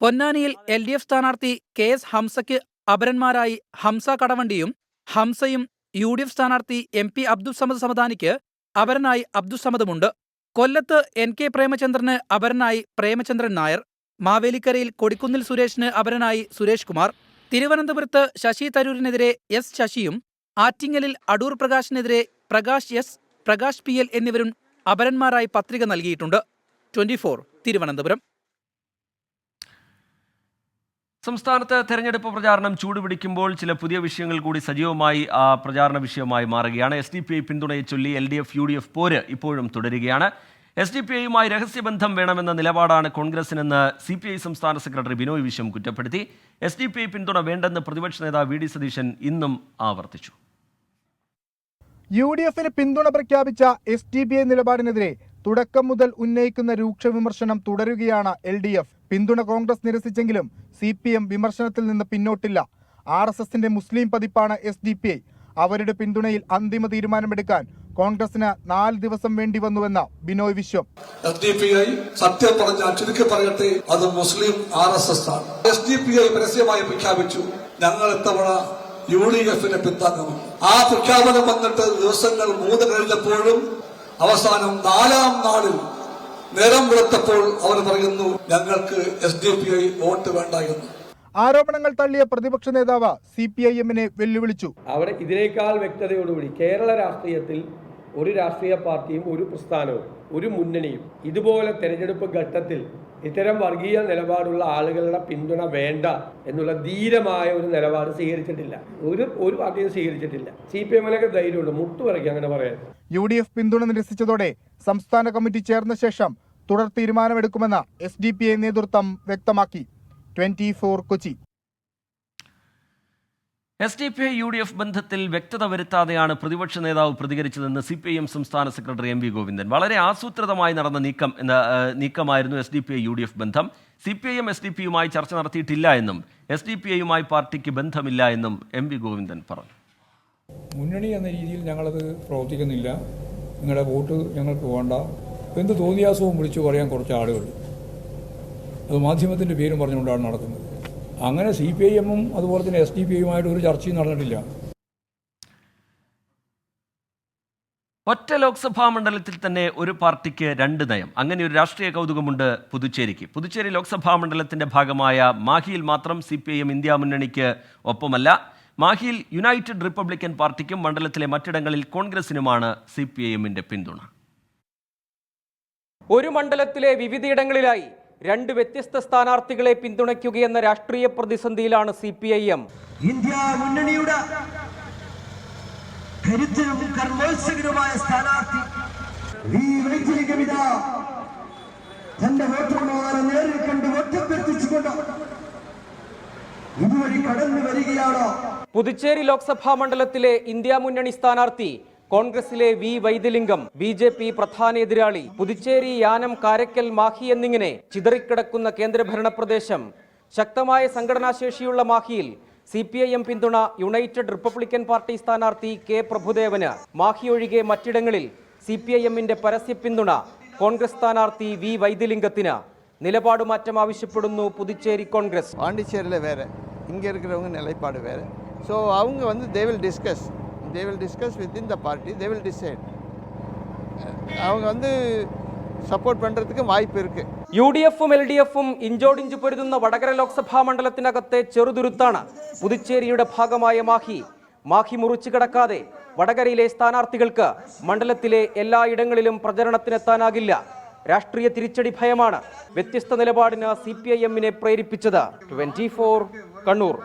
പൊന്നാനിയിൽ LDF സ്ഥാനാർത്ഥി KS ഹംസയ്ക്ക് അപരന്മാരായി ഹംസ കടവണ്ടിയും ഹംസയും UDF സ്ഥാനാർത്ഥി MP അബ്ദുസമദ് സമദാനിക്ക് അപരനായി അബ്ദുസമദുമുണ്ട്. കൊല്ലത്ത് NK പ്രേമചന്ദ്രന് അപരനായി പ്രേമചന്ദ്രൻ നായർ. മാവേലിക്കരയിൽ കൊടിക്കുന്നിൽ സുരേഷിന് അപരനായി സുരേഷ് കുമാർ. തിരുവനന്തപുരത്ത് ശശി തരൂരിനെതിരെ S ശശിയും ആറ്റിങ്ങലിൽ അടൂർ പ്രകാശിനെതിരെ പ്രകാശ് S, പ്രകാശ് PL എന്നിവരും അപരന്മാരായി പത്രിക നൽകിയിട്ടുണ്ട്. 24 തിരുവനന്തപുരം. സംസ്ഥാനത്ത് തെരഞ്ഞെടുപ്പ് പ്രചാരണം ചൂടുപിടിക്കുമ്പോൾ ചില പുതിയ വിഷയങ്ങൾ കൂടി സജീവമായി പ്രചാരണ വിഷയമായി മാറുകയാണ്. SDPI പിന്തുണയെ ചൊല്ലി LDF UDF പോര് ഇപ്പോഴും തുടരുകയാണ്. SDPIയുമായി രഹസ്യബന്ധം വേണമെന്ന നിലപാടാണ് കോൺഗ്രസിനെന്ന് CPI സംസ്ഥാന സെക്രട്ടറി ബിനോയ് വിശ്വം കുറ്റപ്പെടുത്തി. SDPI പിന്തുണ വേണ്ടെന്ന് പ്രതിപക്ഷ നേതാവ് VD സതീശൻ ഇന്നും ആവർത്തിച്ചു. UDFന് പിന്തുണ പ്രഖ്യാപിച്ച SDPI നിലപാടിനെതിരെ തുടക്കം മുതൽ ഉന്നയിക്കുന്ന രൂക്ഷ വിമർശനം തുടരുകയാണ് LDF. പിന്തുണ കോൺഗ്രസ് നിരസിച്ചെങ്കിലും CPM വിമർശനത്തിൽ നിന്ന് പിന്നോട്ടില്ല. RSSന്റെ മുസ്ലിം പതിപ്പാണ് SDPI. അവരുടെ പിന്തുണയിൽ അന്തിമ തീരുമാനമെടുക്കാൻ കോൺഗ്രസിന് 4 ദിവസം വേണ്ടി വന്നുവെന്ന് ബിനോയ് വിശ്വം. SDPI സത്യം പറഞ്ഞാൽ ചുരുക്കി പറയട്ടെ, അത് മുസ്ലിം RSS ആണ്. SDPI പരസ്യമായി പ്രഖ്യാപിച്ചു ഞങ്ങൾ ഇത്തവണ UDFനെ പിന്താങ്ങും. ആ പ്രഖ്യാപനം വന്നിട്ട് ദിവസങ്ങൾ 3 കഴിഞ്ഞപ്പോഴും അവസാനം 4-ാം നാളിൽ നേരം വെളുത്തപ്പോൾ അവർ പറയുന്നു ഞങ്ങൾക്ക് SDPI വോട്ട് വേണ്ട എന്ന്. ആരോപണങ്ങൾ തള്ളിയ പ്രതിപക്ഷ നേതാവ് CPIMനെ വെല്ലുവിളിച്ചു. അവിടെ ഇതിനേക്കാൾ വ്യക്തതയോടുകൂടി കേരള രാഷ്ട്രീയത്തിൽ ഒരു രാഷ്ട്രീയ പാർട്ടിയും ഒരു പ്രസ്ഥാനവും ഒരു മുന്നണിയും ഇതുപോലെ തെരഞ്ഞെടുപ്പ് ഘട്ടത്തിൽ ഇത്തരം വർഗീയ നിലപാടുള്ള ആളുകളുടെ പിന്തുണ വേണ്ട എന്നുള്ള ധീരമായ ഒരു നിലപാട് സ്വീകരിച്ചിട്ടില്ല. ഒരു പാർട്ടിയും സ്വീകരിച്ചിട്ടില്ല. CPM-നൊക്കെ ധൈര്യമുണ്ട് മുട്ടുപറയ്ക്ക് അങ്ങനെ പറയാൻ. UDF പിന്തുണ നിരസിച്ചതോടെ സംസ്ഥാന കമ്മിറ്റി ചേർന്ന ശേഷം തുടർ തീരുമാനമെടുക്കുമെന്ന് SDPI നേതൃത്വം വ്യക്തമാക്കി. 24 കൊച്ചി. SDPI UDF ബന്ധത്തിൽ വ്യക്തത വരുത്താതെയാണ് പ്രതിപക്ഷ നേതാവ് പ്രതികരിച്ചതെന്ന് CPIM സംസ്ഥാന സെക്രട്ടറി MV ഗോവിന്ദൻ. വളരെ ആസൂത്രിതമായി നടന്ന നീക്കമായിരുന്നു SDPI UDF ബന്ധം. CPIM SDPയുമായി ചർച്ച നടത്തിയിട്ടില്ല എന്നും SDPIയുമായി പാർട്ടിക്ക് ബന്ധമില്ല എന്നും MV ഗോവിന്ദൻ പറഞ്ഞു. മുന്നണി എന്ന രീതിയിൽ ഞങ്ങളത് പ്രവർത്തിക്കുന്നില്ല. നിങ്ങളുടെ വോട്ട് ഞങ്ങൾക്ക് വേണ്ട. എന്ത് തോന്നിയാസവും വിളിച്ചു പറയാൻ കുറച്ച് ആളുകൾ, അത് മാധ്യമത്തിൻ്റെ പേരും പറഞ്ഞുകൊണ്ടാണ് നടക്കുന്നത്. അങ്ങനെ CPIM-ഉം അതുപോലെ തന്നെ SDPയുമായിട്ട് ഒരു ചർച്ചയും നടന്നിട്ടില്ല. ഒറ്റ ലോക്സഭാ മണ്ഡലത്തിൽ തന്നെ ഒരു പാർട്ടിക്ക് രണ്ട് നയം. അങ്ങനെ ഒരു രാഷ്ട്രീയ കൗതുകമുണ്ട് പുതുച്ചേരിക്ക്. പുതുച്ചേരി ലോക്സഭാ മണ്ഡലത്തിന്റെ ഭാഗമായ മാഹിയിൽ മാത്രം CPIM ഇന്ത്യ മുന്നണിക്ക് ഒപ്പമല്ല. മാഹിയിൽ യുണൈറ്റഡ് റിപ്പബ്ലിക്കൻ പാർട്ടിക്കും മണ്ഡലത്തിലെ മറ്റിടങ്ങളിൽ കോൺഗ്രസിനുമാണ് CPIM-ന്റെ പിന്തുണ. ഒരു മണ്ഡലത്തിലെ വിവിധയിടങ്ങളിലായി രണ്ട് വ്യത്യസ്ത സ്ഥാനാർത്ഥികളെ പിന്തുണയ്ക്കുകയെന്ന രാഷ്ട്രീയ പ്രതിസന്ധിയിലാണ് CPIM. ഇന്ത്യ മുന്നണിയുടെ കരുത്തരും കർമ്മോത്സുകരുമായ സ്ഥാനാർത്ഥി തന്റെ വോട്ടർമാരെ നേരിൽ കണ്ട് ഒറ്റപ്പെടുത്തിച്ചുകൊണ്ട് ഇതുവഴി കടന്നു വരികയാണ്. പുതുച്ചേരി ലോക്സഭാ മണ്ഡലത്തിലെ ഇന്ത്യ മുന്നണി സ്ഥാനാർത്ഥി കോൺഗ്രസിലെ V വൈദ്യലിംഗം, BJP പ്രധാന എതിരാളി. പുതുച്ചേരി, യാനം, കാരക്കൽ, മാഹി എന്നിങ്ങനെ ചിതറിക്കിടക്കുന്ന കേന്ദ്രഭരണ പ്രദേശം. ശക്തമായ സംഘടനാശേഷിയുള്ള മാഹിയിൽ CPIM പിന്തുണ യുണൈറ്റഡ് റിപ്പബ്ലിക്കൻ പാർട്ടി സ്ഥാനാർത്ഥി K പ്രഭുദേവന്. മാഹി ഒഴികെ മറ്റിടങ്ങളിൽ CPIM-ന്റെ പരസ്യ പിന്തുണ കോൺഗ്രസ് സ്ഥാനാർത്ഥി V വൈദ്യലിംഗത്തിന്. നിലപാട് മാറ്റം ആവശ്യപ്പെടുന്നു പുതുച്ചേരി കോൺഗ്രസ്. പാണ്ടിച്ചേരിയിലെ വേറെ, ഇங்கே இருக்கிறவங்க நிலைப்பாடு வேற. ஸோ அவங்க வந்து they will discuss within the party, they will decide. அவங்க வந்து സപ്പോർട്ട് പண்றதுக்கு വായ്പ ഇருக்கு. UDF-ഉം LDF-ഉം ഇഞ്ചോടിഞ്ച് പൊരുതുന്ന വടകര ലോക്സഭാ മണ്ഡലത്തിനകത്തെ ചെറുതുരുത്താണ് പുതുച്ചേരിയുടെ ഭാഗമായ മാഹി. മാഹി മുറിച്ചു കടക്കാതെ വടകരയിലെ സ്ഥാനാർത്ഥികൾക്ക് മണ്ഡലത്തിലെ എല്ലായിടങ്ങളിലും പ്രചരണത്തിനെത്താനാകില്ല. രാഷ്ട്രീയ തിരിച്ചടി ഭയമാണ് വ്യത്യസ്ത നിലപാടിന് CPIM-നെ പ്രേരിപ്പിച്ചത്. 24 കണ്ണൂർ.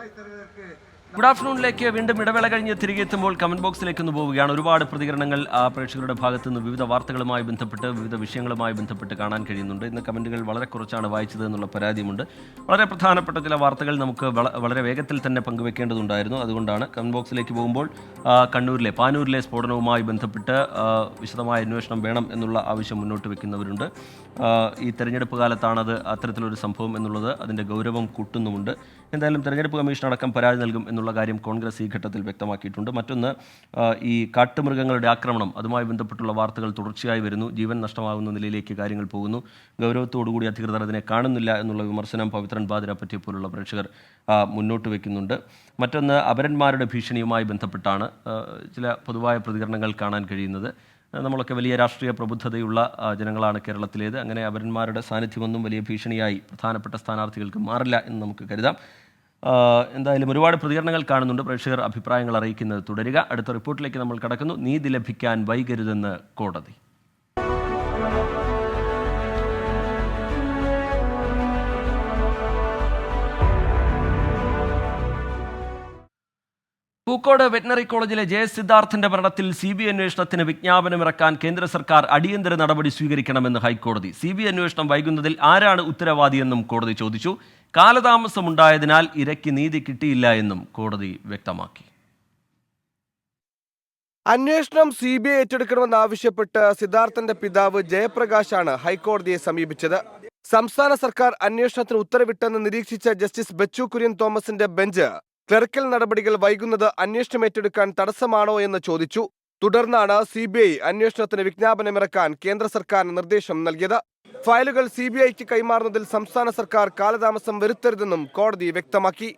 ഗുഡ് ആഫ്റ്റർനൂണിലേക്ക് വീണ്ടും ഇടവേള കഴിഞ്ഞ് തിരികെ എത്തുമ്പോൾ കമന്റ് ബോക്സിലേക്ക് ഒന്ന് പോവുകയാണ്. ഒരുപാട് പ്രതികരണങ്ങൾ പ്രേക്ഷകരുടെ ഭാഗത്തു നിന്ന് വിവിധ വാർത്തകളുമായി ബന്ധപ്പെട്ട്, വിവിധ വിഷയങ്ങളുമായി ബന്ധപ്പെട്ട് കാണാൻ കഴിയുന്നുണ്ട്. ഇന്ന് കമന്റുകൾ വളരെ കുറച്ചാണ് വായിച്ചത് എന്നുള്ള പരാതിയുമുണ്ട്. വളരെ പ്രധാനപ്പെട്ട ചില വാർത്തകൾ നമുക്ക് വളരെ വേഗത്തിൽ തന്നെ പങ്കുവെക്കേണ്ടതുണ്ടായിരുന്നു. അതുകൊണ്ടാണ് കമന്റ് ബോക്സിലേക്ക് പോകുമ്പോൾ കണ്ണൂരിലെ പാനൂരിലെ സ്ഫോടനവുമായി ബന്ധപ്പെട്ട് വിശദമായ അന്വേഷണം വേണം എന്നുള്ള ആവശ്യം മുന്നോട്ട് വെക്കുന്നവരുണ്ട്. ഈ തെരഞ്ഞെടുപ്പ് കാലത്താണത് അത്തരത്തിലൊരു സംഭവം എന്നുള്ളത് അതിൻ്റെ ഗൗരവം കൂട്ടുന്നുമുണ്ട്. എന്തായാലും തെരഞ്ഞെടുപ്പ് കമ്മീഷൻ അടക്കം പരാതി നൽകും എന്നുള്ള കാര്യം കോൺഗ്രസ് ഈ ഘട്ടത്തിൽ വ്യക്തമാക്കിയിട്ടുണ്ട്. മറ്റൊന്ന്, ഈ കാട്ടുമൃഗങ്ങളുടെ ആക്രമണം, അതുമായി ബന്ധപ്പെട്ടുള്ള വാർത്തകൾ തുടർച്ചയായി വരുന്നു. ജീവൻ നഷ്ടമാകുന്ന നിലയിലേക്ക് കാര്യങ്ങൾ പോകുന്നു. ഗൗരവത്തോടുകൂടി അധികൃതർ അതിനെ കാണുന്നില്ല എന്നുള്ള വിമർശനം പവിത്രൻ ബാതിരാപ്പറ്റിയെ പോലുള്ള പ്രേക്ഷകർ മുന്നോട്ട് വയ്ക്കുന്നുണ്ട്. മറ്റൊന്ന്, അപരന്മാരുടെ ഭീഷണിയുമായി ബന്ധപ്പെട്ടാണ് ചില പൊതുവായ പ്രതികരണങ്ങൾ കാണാൻ കഴിയുന്നത്. നമ്മളൊക്കെ വലിയ രാഷ്ട്രീയ പ്രബുദ്ധതയുള്ള ജനങ്ങളാണ് കേരളത്തിലേത്. അങ്ങനെ അപരന്മാരുടെ സാന്നിധ്യമൊന്നും വലിയ ഭീഷണിയായി പ്രധാനപ്പെട്ട സ്ഥാനാർത്ഥികൾക്ക് മാറില്ല എന്ന് നമുക്ക് കരുതാം. എന്തായാലും ഒരുപാട് പ്രതികരണങ്ങൾ കാണുന്നുണ്ട്. പ്രേക്ഷകർ അഭിപ്രായങ്ങൾ അറിയിക്കുന്നത് തുടരുക. അടുത്ത റിപ്പോർട്ടിലേക്ക് നമ്മൾ കടക്കുന്നു. നീതി ലഭിക്കാൻ വൈകരുതെന്ന് കോടതി. പൂക്കോട് വെറ്റിനറി കോളേജിലെ JS സിദ്ധാർത്ഥന്റെ മരണത്തിൽ CBI അന്വേഷണത്തിന് വിജ്ഞാപനമിറക്കാൻ കേന്ദ്ര സർക്കാർ അടിയന്തര നടപടി സ്വീകരിക്കണമെന്ന് ഹൈക്കോടതി. CBI അന്വേഷണം വൈകുന്നതിൽ ആരാണ് ഉത്തരവാദിയെന്നും കോടതി ചോദിച്ചു. കാലതാമസമുണ്ടായതിനാൽ ഇരയ്ക്ക് നീതി കിട്ടിയില്ല എന്നും കോടതി വ്യക്തമാക്കി. അന്വേഷണം CBI ഏറ്റെടുക്കണമെന്നാവശ്യപ്പെട്ട് സിദ്ധാർത്ഥന്റെ പിതാവ് ജയപ്രകാശാണ് ഹൈക്കോടതിയെ സമീപിച്ചത്. സംസ്ഥാന സർക്കാർ അന്വേഷണത്തിന് ഉത്തരവിട്ടെന്ന് നിരീക്ഷിച്ച ജസ്റ്റിസ് ബച്ചു കുര്യൻ തോമസിന്റെ ബെഞ്ച് ക്ലറിക്കൽ നടപടികൾ വൈകുന്നത് അന്വേഷണം ഏറ്റെടുക്കാൻ തടസ്സമാണോ എന്ന് ചോദിച്ചു. തുടർന്നാണ് CBI അന്വേഷണത്തിന് വിജ്ഞാപനമിറക്കാൻ കേന്ദ്ര സർക്കാരിന് നിർദ്ദേശം നൽകിയത്. ഫയലുകൾ CBIക്ക് കൈമാറുന്നതിൽ സംസ്ഥാന സർക്കാർ കാലതാമസം വരുത്തരുതെന്നും കോടതി വ്യക്തമാക്കി.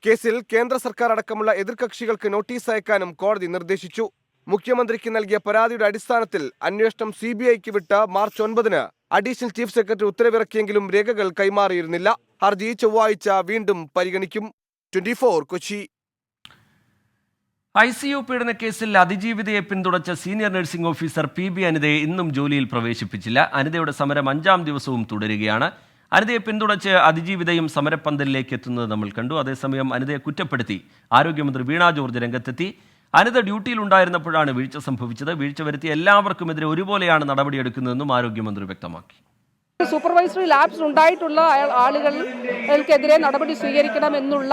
കേസിൽ കേന്ദ്ര സർക്കാർ അടക്കമുള്ള എതിർകക്ഷികൾക്ക് നോട്ടീസ് അയക്കാനും കോടതി നിർദ്ദേശിച്ചു. മുഖ്യമന്ത്രിക്ക് നൽകിയ പരാതിയുടെ അടിസ്ഥാനത്തിൽ അന്വേഷണം CBIക്ക് വിട്ട് മാർച്ച് 9-ന് അഡീഷണൽ ചീഫ് സെക്രട്ടറി ഉത്തരവിറക്കിയെങ്കിലും രേഖകൾ കൈമാറിയിരുന്നില്ല. ഹർജി ചൊവ്വാഴ്ച വീണ്ടും പരിഗണിക്കും. 24 കൊച്ചി. ICU പീഡനക്കേസിൽ അതിജീവിതയെ പിന്തുണച്ച സീനിയർ നഴ്സിംഗ് ഓഫീസർ PB അനിതയെ ഇന്നും ജോലിയിൽ പ്രവേശിപ്പിച്ചില്ല. അനിതയുടെ സമരം 5-ാം ദിവസവും തുടരുകയാണ്. അനിതയെ പിന്തുണച്ച് അതിജീവിതയും സമരപ്പന്തലിലേക്ക് എത്തുന്നത് നമ്മൾ കണ്ടു. അതേസമയം അനിതയെ കുറ്റപ്പെടുത്തി ആരോഗ്യമന്ത്രി വീണ ജോർജ് രംഗത്തെത്തി. അനിത ഡ്യൂട്ടിയിലുണ്ടായിരുന്നപ്പോഴാണ് വീഴ്ച സംഭവിച്ചത്. വീഴ്ച വരുത്തിയ എല്ലാവർക്കുമെതിരെ ഒരുപോലെയാണ് നടപടിയെടുക്കുന്നതെന്നും ആരോഗ്യമന്ത്രി വ്യക്തമാക്കി. സൂപ്പർവൈസറി ലാബ്സ് ഉണ്ടായിട്ടുള്ള ആളുകൾക്കെതിരെ നടപടി സ്വീകരിക്കണമെന്നുള്ള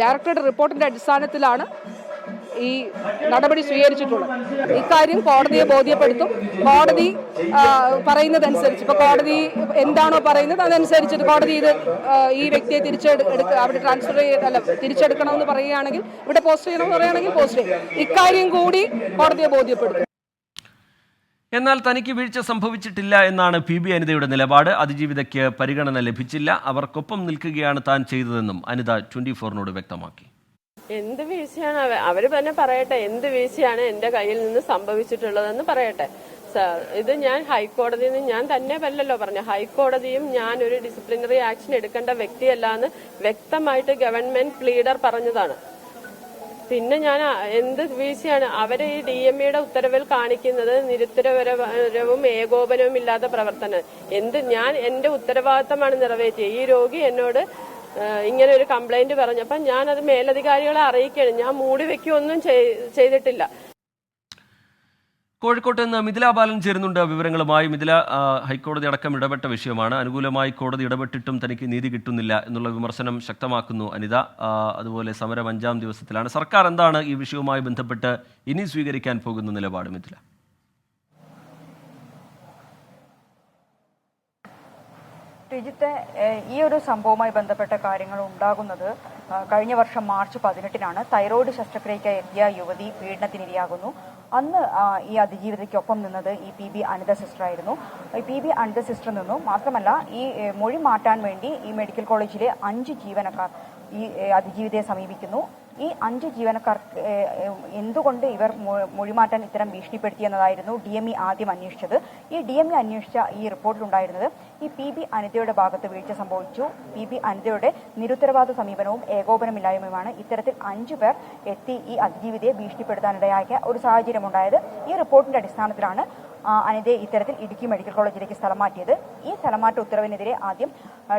ഡയറക്ടറുടെ റിപ്പോർട്ടിന്റെ അടിസ്ഥാനത്തിലാണ് ഈ നടപടി സ്വീകരിച്ചിട്ടുള്ളത്. ഇക്കാര്യം കോടതിയെ ബോധ്യപ്പെടുത്തും. കോടതി പറയുന്നതനുസരിച്ച്, ഇപ്പോൾ കോടതി എന്താണോ പറയുന്നത് അതനുസരിച്ചിട്ട് കോടതി ഈ വ്യക്തിയെ അവിടെ തിരിച്ചെടുക്കണമെന്ന് പറയുകയാണെങ്കിൽ, ഇവിടെ പോസ്റ്റ് ചെയ്യണമെന്ന് പറയുകയാണെങ്കിൽ പോസ്റ്റ് ചെയ്യും. ഇക്കാര്യം കൂടി കോടതിയെ ബോധ്യപ്പെടുത്തും. എന്നാൽ തനിക്ക് വീഴ്ച സംഭവിച്ചിട്ടില്ല എന്നാണ് PB അനിതയുടെ നിലപാട്. അതിജീവിതയ്ക്ക് പരിഗണന ലഭിച്ചില്ല. അവർക്കൊപ്പം നിൽക്കുകയാണ് താൻ ചെയ്തതെന്നും അനിത 24-നോട് വ്യക്തമാക്കി. എന്ത് വീഴ്ചയാണ് അവര് തന്നെ പറയട്ടെ, എന്ത് വീഴ്ചയാണ് എന്റെ കയ്യിൽ നിന്ന് സംഭവിച്ചിട്ടുള്ളതെന്ന് പറയട്ടെ. ഇത് ഞാൻ ഹൈക്കോടതിയിൽ നിന്ന് ഞാൻ തന്നെ വല്ലല്ലോ പറഞ്ഞു. ഹൈക്കോടതിയും ഞാൻ ഒരു ഡിസിപ്ലിനറി ആക്ഷൻ എടുക്കേണ്ട വ്യക്തിയല്ല എന്ന് വ്യക്തമായിട്ട് ഗവൺമെന്റ് പ്ലീഡർ പറഞ്ഞതാണ്. പിന്നെ ഞാൻ എന്ത് വീഴ്ചയാണ് അവര് ഈ DMEയുടെ ഉത്തരവിൽ കാണിക്കുന്നത്? നിരുത്തരപരവും ഏകോപനവും ഇല്ലാത്ത പ്രവർത്തനം. ഞാൻ എന്റെ ഉത്തരവാദിത്തമാണ് നിറവേറ്റിയത്. ഈ രോഗി എന്നോട് ഇങ്ങനെ ഒരു കംപ്ലൈന്റ് പറഞ്ഞപ്പോൾ ഞാൻ അത് മേലധികാരികളെ അറിയിക്കുകയാണ്. ഞാൻ മൂടി വെക്കുകയൊന്നും ചെയ്തിട്ടില്ല. കോഴിക്കോട്ട് നിന്ന് മിഥില ബാലൻ ചേരുന്നുണ്ട് വിവരങ്ങളുമായി. മിഥില, ഹൈക്കോടതി അടക്കം ഇടപെട്ട വിഷയമാണ്. അനുകൂലമായി കോടതി ഇടപെട്ടിട്ടും തനിക്ക് നീതി കിട്ടുന്നില്ല എന്നുള്ള വിമർശനം ശക്തമാക്കുന്നു അനിത. അതുപോലെ സമരം 5-ാം ദിവസത്തിലാണ്. സർക്കാർ എന്താണ് ഈ വിഷയവുമായി ബന്ധപ്പെട്ട് ഇനി സ്വീകരിക്കാൻ പോകുന്ന നിലപാട് മിഥില? ശ്രീജിത്ത്, ഈ ഒരു സംഭവവുമായി ബന്ധപ്പെട്ട കാര്യങ്ങൾ ഉണ്ടാകുന്നത് കഴിഞ്ഞ വർഷം മാർച്ച് 18-നാണ്. തൈറോയ്ഡ് ശസ്ത്രക്രിയയ്ക്കായി എത്തിയ യുവതി പീഡനത്തിനിരയാകുന്നു. അന്ന് ഈ അതിജീവിതയ്ക്കൊപ്പം നിന്നത് ഈ PB അനിത സിസ്റ്റർ ആയിരുന്നു. ഈ PB അനിത സിസ്റ്റർ നിന്നു. മാത്രമല്ല, ഈ മൊഴി മാറ്റാൻ വേണ്ടി ഈ മെഡിക്കൽ കോളേജിലെ 5 ജീവനക്കാർ ഈ അതിജീവിതയെ സമീപിക്കുന്നു. ഈ 5 ജീവനക്കാർ എന്തുകൊണ്ട് ഇവർ മൊഴിമാറ്റാൻ ഇത്തരം ഭീഷണിപ്പെടുത്തിയെന്നതായിരുന്നു DME ആദ്യം അന്വേഷിച്ചത്. ഈ DME അന്വേഷിച്ച ഈ റിപ്പോർട്ടിലുണ്ടായിരുന്നത് ഈ PB അനിതയുടെ ഭാഗത്ത് വീഴ്ച സംഭവിച്ചു. PB അനിതയുടെ നിരുത്തരവാദ സമീപനവും ഏകോപനമില്ലായ്മയുമാണ് ഇത്തരത്തിൽ 5 പേർ എത്തി ഈ അതിജീവിതയെ ഭീഷണിപ്പെടുത്താനിടയാക്കിയ ഒരു സാഹചര്യമുണ്ടായത്. ഈ റിപ്പോർട്ടിന്റെ അടിസ്ഥാനത്തിലാണ് അനിതയെ ഇത്തരത്തിൽ ഇടുക്കി മെഡിക്കൽ കോളേജിലേക്ക് സ്ഥലം മാറ്റിയത്. ഈ സ്ഥലമാറ്റ ഉത്തരവിനെതിരെ ആദ്യം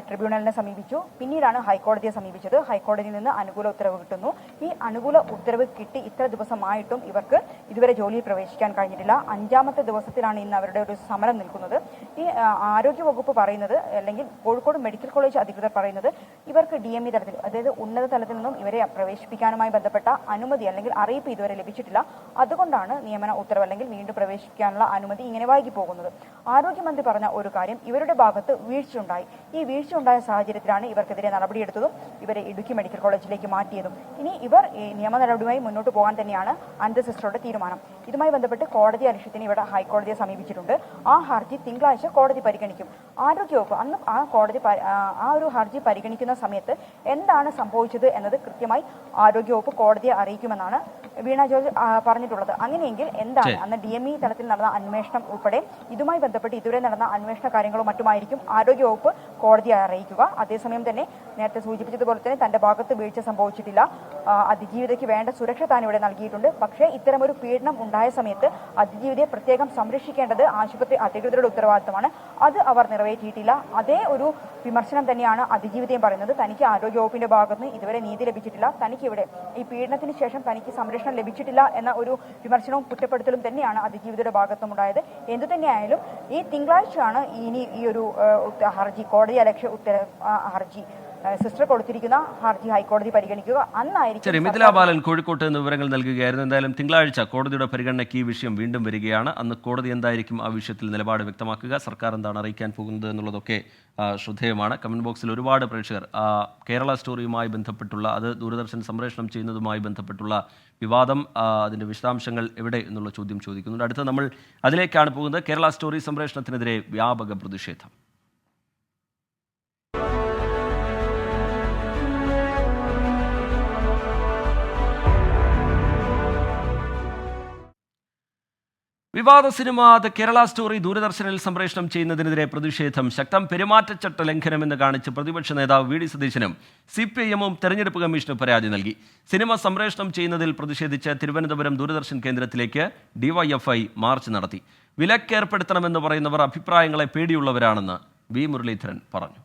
ട്രിബ്യൂണലിനെ സമീപിച്ചു. പിന്നീടാണ് ഹൈക്കോടതിയെ സമീപിച്ചത്. ഹൈക്കോടതിയിൽ നിന്ന് അനുകൂല ഉത്തരവ് കിട്ടുന്നു. ഈ അനുകൂല ഉത്തരവ് കിട്ടി ഇത്ര ദിവസമായിട്ടും ഇവർക്ക് ഇതുവരെ ജോലിയിൽ പ്രവേശിക്കാൻ കഴിഞ്ഞിട്ടില്ല. 5-ാമത്തെ ദിവസത്തിലാണ് ഇന്ന് അവരുടെ ഒരു സമരം നിൽക്കുന്നത്. ഈ ആരോഗ്യവകുപ്പ് പറയുന്നത്, അല്ലെങ്കിൽ കോഴിക്കോട് മെഡിക്കൽ കോളേജ് അധികൃതർ പറയുന്നത്, ഇവർക്ക് DME തലത്തിൽ, അതായത് ഉന്നത തലത്തിൽ നിന്നും ഇവരെ പ്രവേശിപ്പിക്കാനുമായി ബന്ധപ്പെട്ട അനുമതി അല്ലെങ്കിൽ അറിയിപ്പ് ഇതുവരെ ലഭിച്ചിട്ടില്ല. അതുകൊണ്ടാണ് നിയമന ഉത്തരവ് അല്ലെങ്കിൽ വീണ്ടും പ്രവേശിക്കാനുള്ള അനുമതി ഇങ്ങനെ വൈകി പോകുന്നത്. ആരോഗ്യമന്ത്രി പറഞ്ഞ ഒരു കാര്യം, ഇവരുടെ ഭാഗത്ത് വീഴ്ചയുണ്ടായി. ഈ വീഴ്ച ഉണ്ടായ സാഹചര്യത്തിലാണ് ഇവർക്കെതിരെ നടപടിയെടുത്തതും ഇവരെ ഇടുക്കി മെഡിക്കൽ കോളേജിലേക്ക് മാറ്റിയതും. ഇനി ഇവർ നിയമ നടപടിയുമായി മുന്നോട്ട് പോകാൻ തന്നെയാണ് അനിത സിസ്റ്ററുടെ തീരുമാനം. ഇതുമായി ബന്ധപ്പെട്ട് കോടതി അലക്ഷ്യത്തിന് ഇവിടെ ഹൈക്കോടതിയെ സമീപിച്ചിട്ടുണ്ട്. ആ ഹർജി തിങ്കളാഴ്ച കോടതി പരിഗണിക്കും. ആരോഗ്യവകുപ്പ് അന്ന് ആ ഒരു ഹർജി പരിഗണിക്കുന്ന സമയത്ത് എന്താണ് സംഭവിച്ചത് എന്നത് കൃത്യമായി ആരോഗ്യവകുപ്പ് കോടതിയെ അറിയിക്കുമെന്നാണ് വീണ ജോർജ് പറഞ്ഞിട്ടുള്ളത്. അങ്ങനെയെങ്കിൽ എന്താണ് അന്ന് DME തലത്തിൽ നടന്ന അന്വേഷണം ഉൾപ്പെടെ ഇതുമായി ബന്ധപ്പെട്ട് ഇതുവരെ നടന്ന അന്വേഷണ കാര്യങ്ങളും മറ്റുമായിരിക്കും ആരോഗ്യവകുപ്പ് കോടതിയെ അറിയിക്കുക. അതേസമയം തന്നെ നേരത്തെ സൂചിപ്പിച്ചതുപോലെ തന്നെ തന്റെ ഭാഗത്ത് വീഴ്ച സംഭവിച്ചിട്ടില്ല, അതിജീവിതയ്ക്ക് വേണ്ട സുരക്ഷ താൻ ഇവിടെ നൽകിയിട്ടുണ്ട്. പക്ഷേ ഇത്തരമൊരു പീഡനം ഉണ്ടായ സമയത്ത് അതിജീവിതയെ പ്രത്യേകം സംരക്ഷിക്കേണ്ടത് ആശുപത്രി അധികൃതരുടെ ഉത്തരവാദിത്തമാണ്. അത് അവർ നിറവേറ്റിയിട്ടില്ല. അതേ ഒരു വിമർശനം തന്നെയാണ് അതിജീവിതയും പറയുന്നത്. തനിക്ക് ആരോഗ്യവകുപ്പിന്റെ ഭാഗത്ത് നിന്ന് ഇതുവരെ നീതി ലഭിച്ചിട്ടില്ല, തനിക്ക് ഇവിടെ ഈ പീഡനത്തിന് ശേഷം തനിക്ക് സംരക്ഷണം ലഭിച്ചിട്ടില്ല എന്ന ഒരു വിമർശനവും കുറ്റപ്പെടുത്തലും തന്നെയാണ് അതിജീവിതയുടെ ഭാഗത്തും ഉണ്ടായത്. എന്തു തന്നെയായാലും ഈ തിങ്കളാഴ്ചയാണ് ഇനി ഈ ഒരു ഹർജി, കോടതി അലക്ഷ്യ ഹർജി സിസ്റ്റർ കൊടുത്തിരിക്കുന്ന ഹർജി ഹൈക്കോടതി പരിഗണിക്കുക. അന്നായിരിക്കും. മിഥില ബാലൻ കോഴിക്കോട്ട് നിന്ന് വിവരങ്ങൾ നൽകുകയായിരുന്നു. എന്തായാലും തിങ്കളാഴ്ച കോടതിയുടെ പരിഗണനയ്ക്ക് ഈ വിഷയം വീണ്ടും വരികയാണ്. അന്ന് കോടതി എന്തായിരിക്കും ആ വിഷയത്തിൽ നിലപാട് വ്യക്തമാക്കുക, സർക്കാർ എന്താണ് അറിയിക്കാൻ പോകുന്നത് എന്നുള്ളതൊക്കെ ശ്രദ്ധേയമാണ്. കമന്റ് ബോക്സിൽ ഒരുപാട് പ്രേക്ഷകർ കേരള സ്റ്റോറിയുമായി ബന്ധപ്പെട്ടുള്ള, അത് ദൂരദർശൻ സംപ്രേഷണം ചെയ്യുന്നതുമായി ബന്ധപ്പെട്ടുള്ള വിവാദം, അതിൻ്റെ വിശദാംശങ്ങൾ എവിടെ എന്നുള്ള ചോദ്യം ചോദിക്കുന്നുണ്ട്. അടുത്ത നമ്മൾ അതിലേക്കാണ് പോകുന്നത്. കേരള സ്റ്റോറി സംപ്രേഷണത്തിനെതിരെ വ്യാപക പ്രതിഷേധം. വിവാദ സിനിമ ദ കേരള സ്റ്റോറി ദൂരദർശനിൽ സംപ്രേഷണം ചെയ്യുന്നതിനെതിരെ പ്രതിഷേധം ശക്തം. പെരുമാറ്റച്ചട്ട ലംഘനമെന്ന് കാണിച്ച് പ്രതിപക്ഷ നേതാവ് വി ഡി സതീശനും CPIM-ഉം തെരഞ്ഞെടുപ്പ് കമ്മീഷന് പരാതി നൽകി. സിനിമ സംപ്രേഷണം ചെയ്യുന്നതിൽ പ്രതിഷേധിച്ച് തിരുവനന്തപുരം ദൂരദർശൻ കേന്ദ്രത്തിലേക്ക് DYFI മാർച്ച് നടത്തി. വിലക്കേർപ്പെടുത്തണമെന്ന് പറയുന്നവർ അഭിപ്രായങ്ങളെ പേടിയുള്ളവരാണെന്ന് വി മുരളീധരൻ പറഞ്ഞു.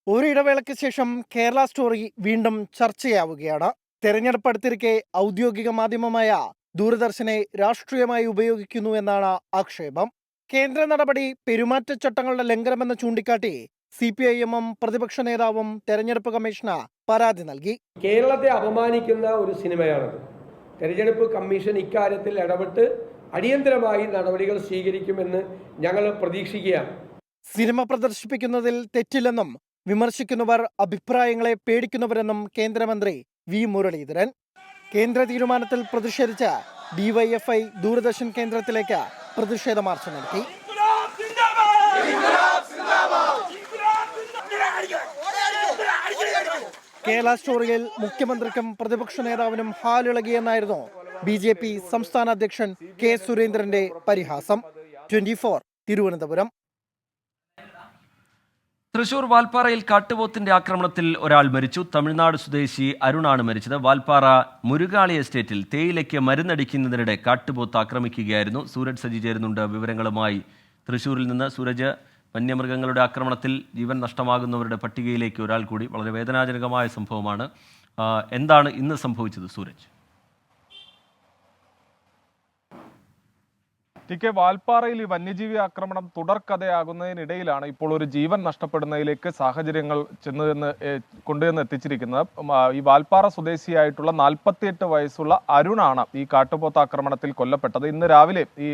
ഒരിടവേളയ്ക്ക് ശേഷം കേരള സ്റ്റോറി വീണ്ടും ചർച്ചയാവുകയാണ്. തെരഞ്ഞെടുപ്പ് അടുത്തിരിക്കെ ഔദ്യോഗിക മാധ്യമമായ ദൂരദർശനെ രാഷ്ട്രീയമായി ഉപയോഗിക്കുന്നു എന്നാണ് ആക്ഷേപം. കേന്ദ്ര നടപടി പെരുമാറ്റച്ചട്ടങ്ങളുടെ ലംഘനമെന്ന് ചൂണ്ടിക്കാട്ടി CPIM-ഉം പ്രതിപക്ഷ നേതാവും തെരഞ്ഞെടുപ്പ് കമ്മീഷന് പരാതി നൽകി. കേരളത്തെ അപമാനിക്കുന്ന ഒരു സിനിമയാണത്. തെരഞ്ഞെടുപ്പ് കമ്മീഷൻ ഇക്കാര്യത്തിൽ ഇടപെട്ട് അടിയന്തരമായി നടപടികൾ സ്വീകരിക്കുമെന്ന് ഞങ്ങൾ പ്രതീക്ഷിക്കുകയാണ്. സിനിമ പ്രദർശിപ്പിക്കുന്നതിൽ തെറ്റില്ലെന്നും വിമർശിക്കുന്നവർ അഭിപ്രായങ്ങളെ പേടിക്കുന്നവരെന്നും കേന്ദ്രമന്ത്രി വി മുരളീധരൻ. കേന്ദ്ര തീരുമാനത്തിൽ പ്രതിഷേധിച്ച് DYFI ദൂരദർശൻ കേന്ദ്രത്തിലേക്ക് പ്രതിഷേധ മാർച്ച് നടത്തി. കേരള സ്റ്റോറിയിൽ മുഖ്യമന്ത്രിക്കും പ്രതിപക്ഷ നേതാവിനും ഹാലിളകിയെന്നായിരുന്നു BJP സംസ്ഥാന അധ്യക്ഷൻ K. സുരേന്ദ്രന്റെ പരിഹാസം. 24 തിരുവനന്തപുരം. തൃശൂർ വാൽപ്പാറയിൽ കാട്ടുപോത്തിന്റെ ആക്രമണത്തിൽ ഒരാൾ മരിച്ചു. തമിഴ്നാട് സ്വദേശി അരുണാണ് മരിച്ചത്. വാൽപ്പാറ മുരുകാളി എസ്റ്റേറ്റിൽ തേയിലയ്ക്ക് മരുന്നടിക്കുന്നതിനിടെ കാട്ടുപോത്ത് ആക്രമിക്കുകയായിരുന്നു. സൂരജ് സജി ചേരുന്നുണ്ട് വിവരങ്ങളുമായി തൃശൂരിൽ നിന്ന്. സൂരജ്, വന്യമൃഗങ്ങളുടെ ആക്രമണത്തിൽ ജീവൻ നഷ്ടമാകുന്നവരുടെ പട്ടികയിലേക്ക് ഒരാൾ കൂടി. വളരെ വേദനാജനകമായ സംഭവമാണ്. എന്താണ് ഇന്ന് സംഭവിച്ചത് സൂരജ്? TK, വാൽപ്പാറയിൽ ഈ വന്യജീവി ആക്രമണം തുടർക്കഥയാകുന്നതിനിടയിലാണ് ഇപ്പോൾ ഒരു ജീവൻ നഷ്ടപ്പെടുന്നതിലേക്ക് സാഹചര്യങ്ങൾ കൊണ്ടുവന്ന് എത്തിച്ചിരിക്കുന്നത്. ഈ വാൽപ്പാറ സ്വദേശിയായിട്ടുള്ള 48 വയസ്സുള്ള അരുണാണ് ഈ കാട്ടുപോത്ത് ആക്രമണത്തിൽ കൊല്ലപ്പെട്ടത്. ഇന്ന് രാവിലെ ഈ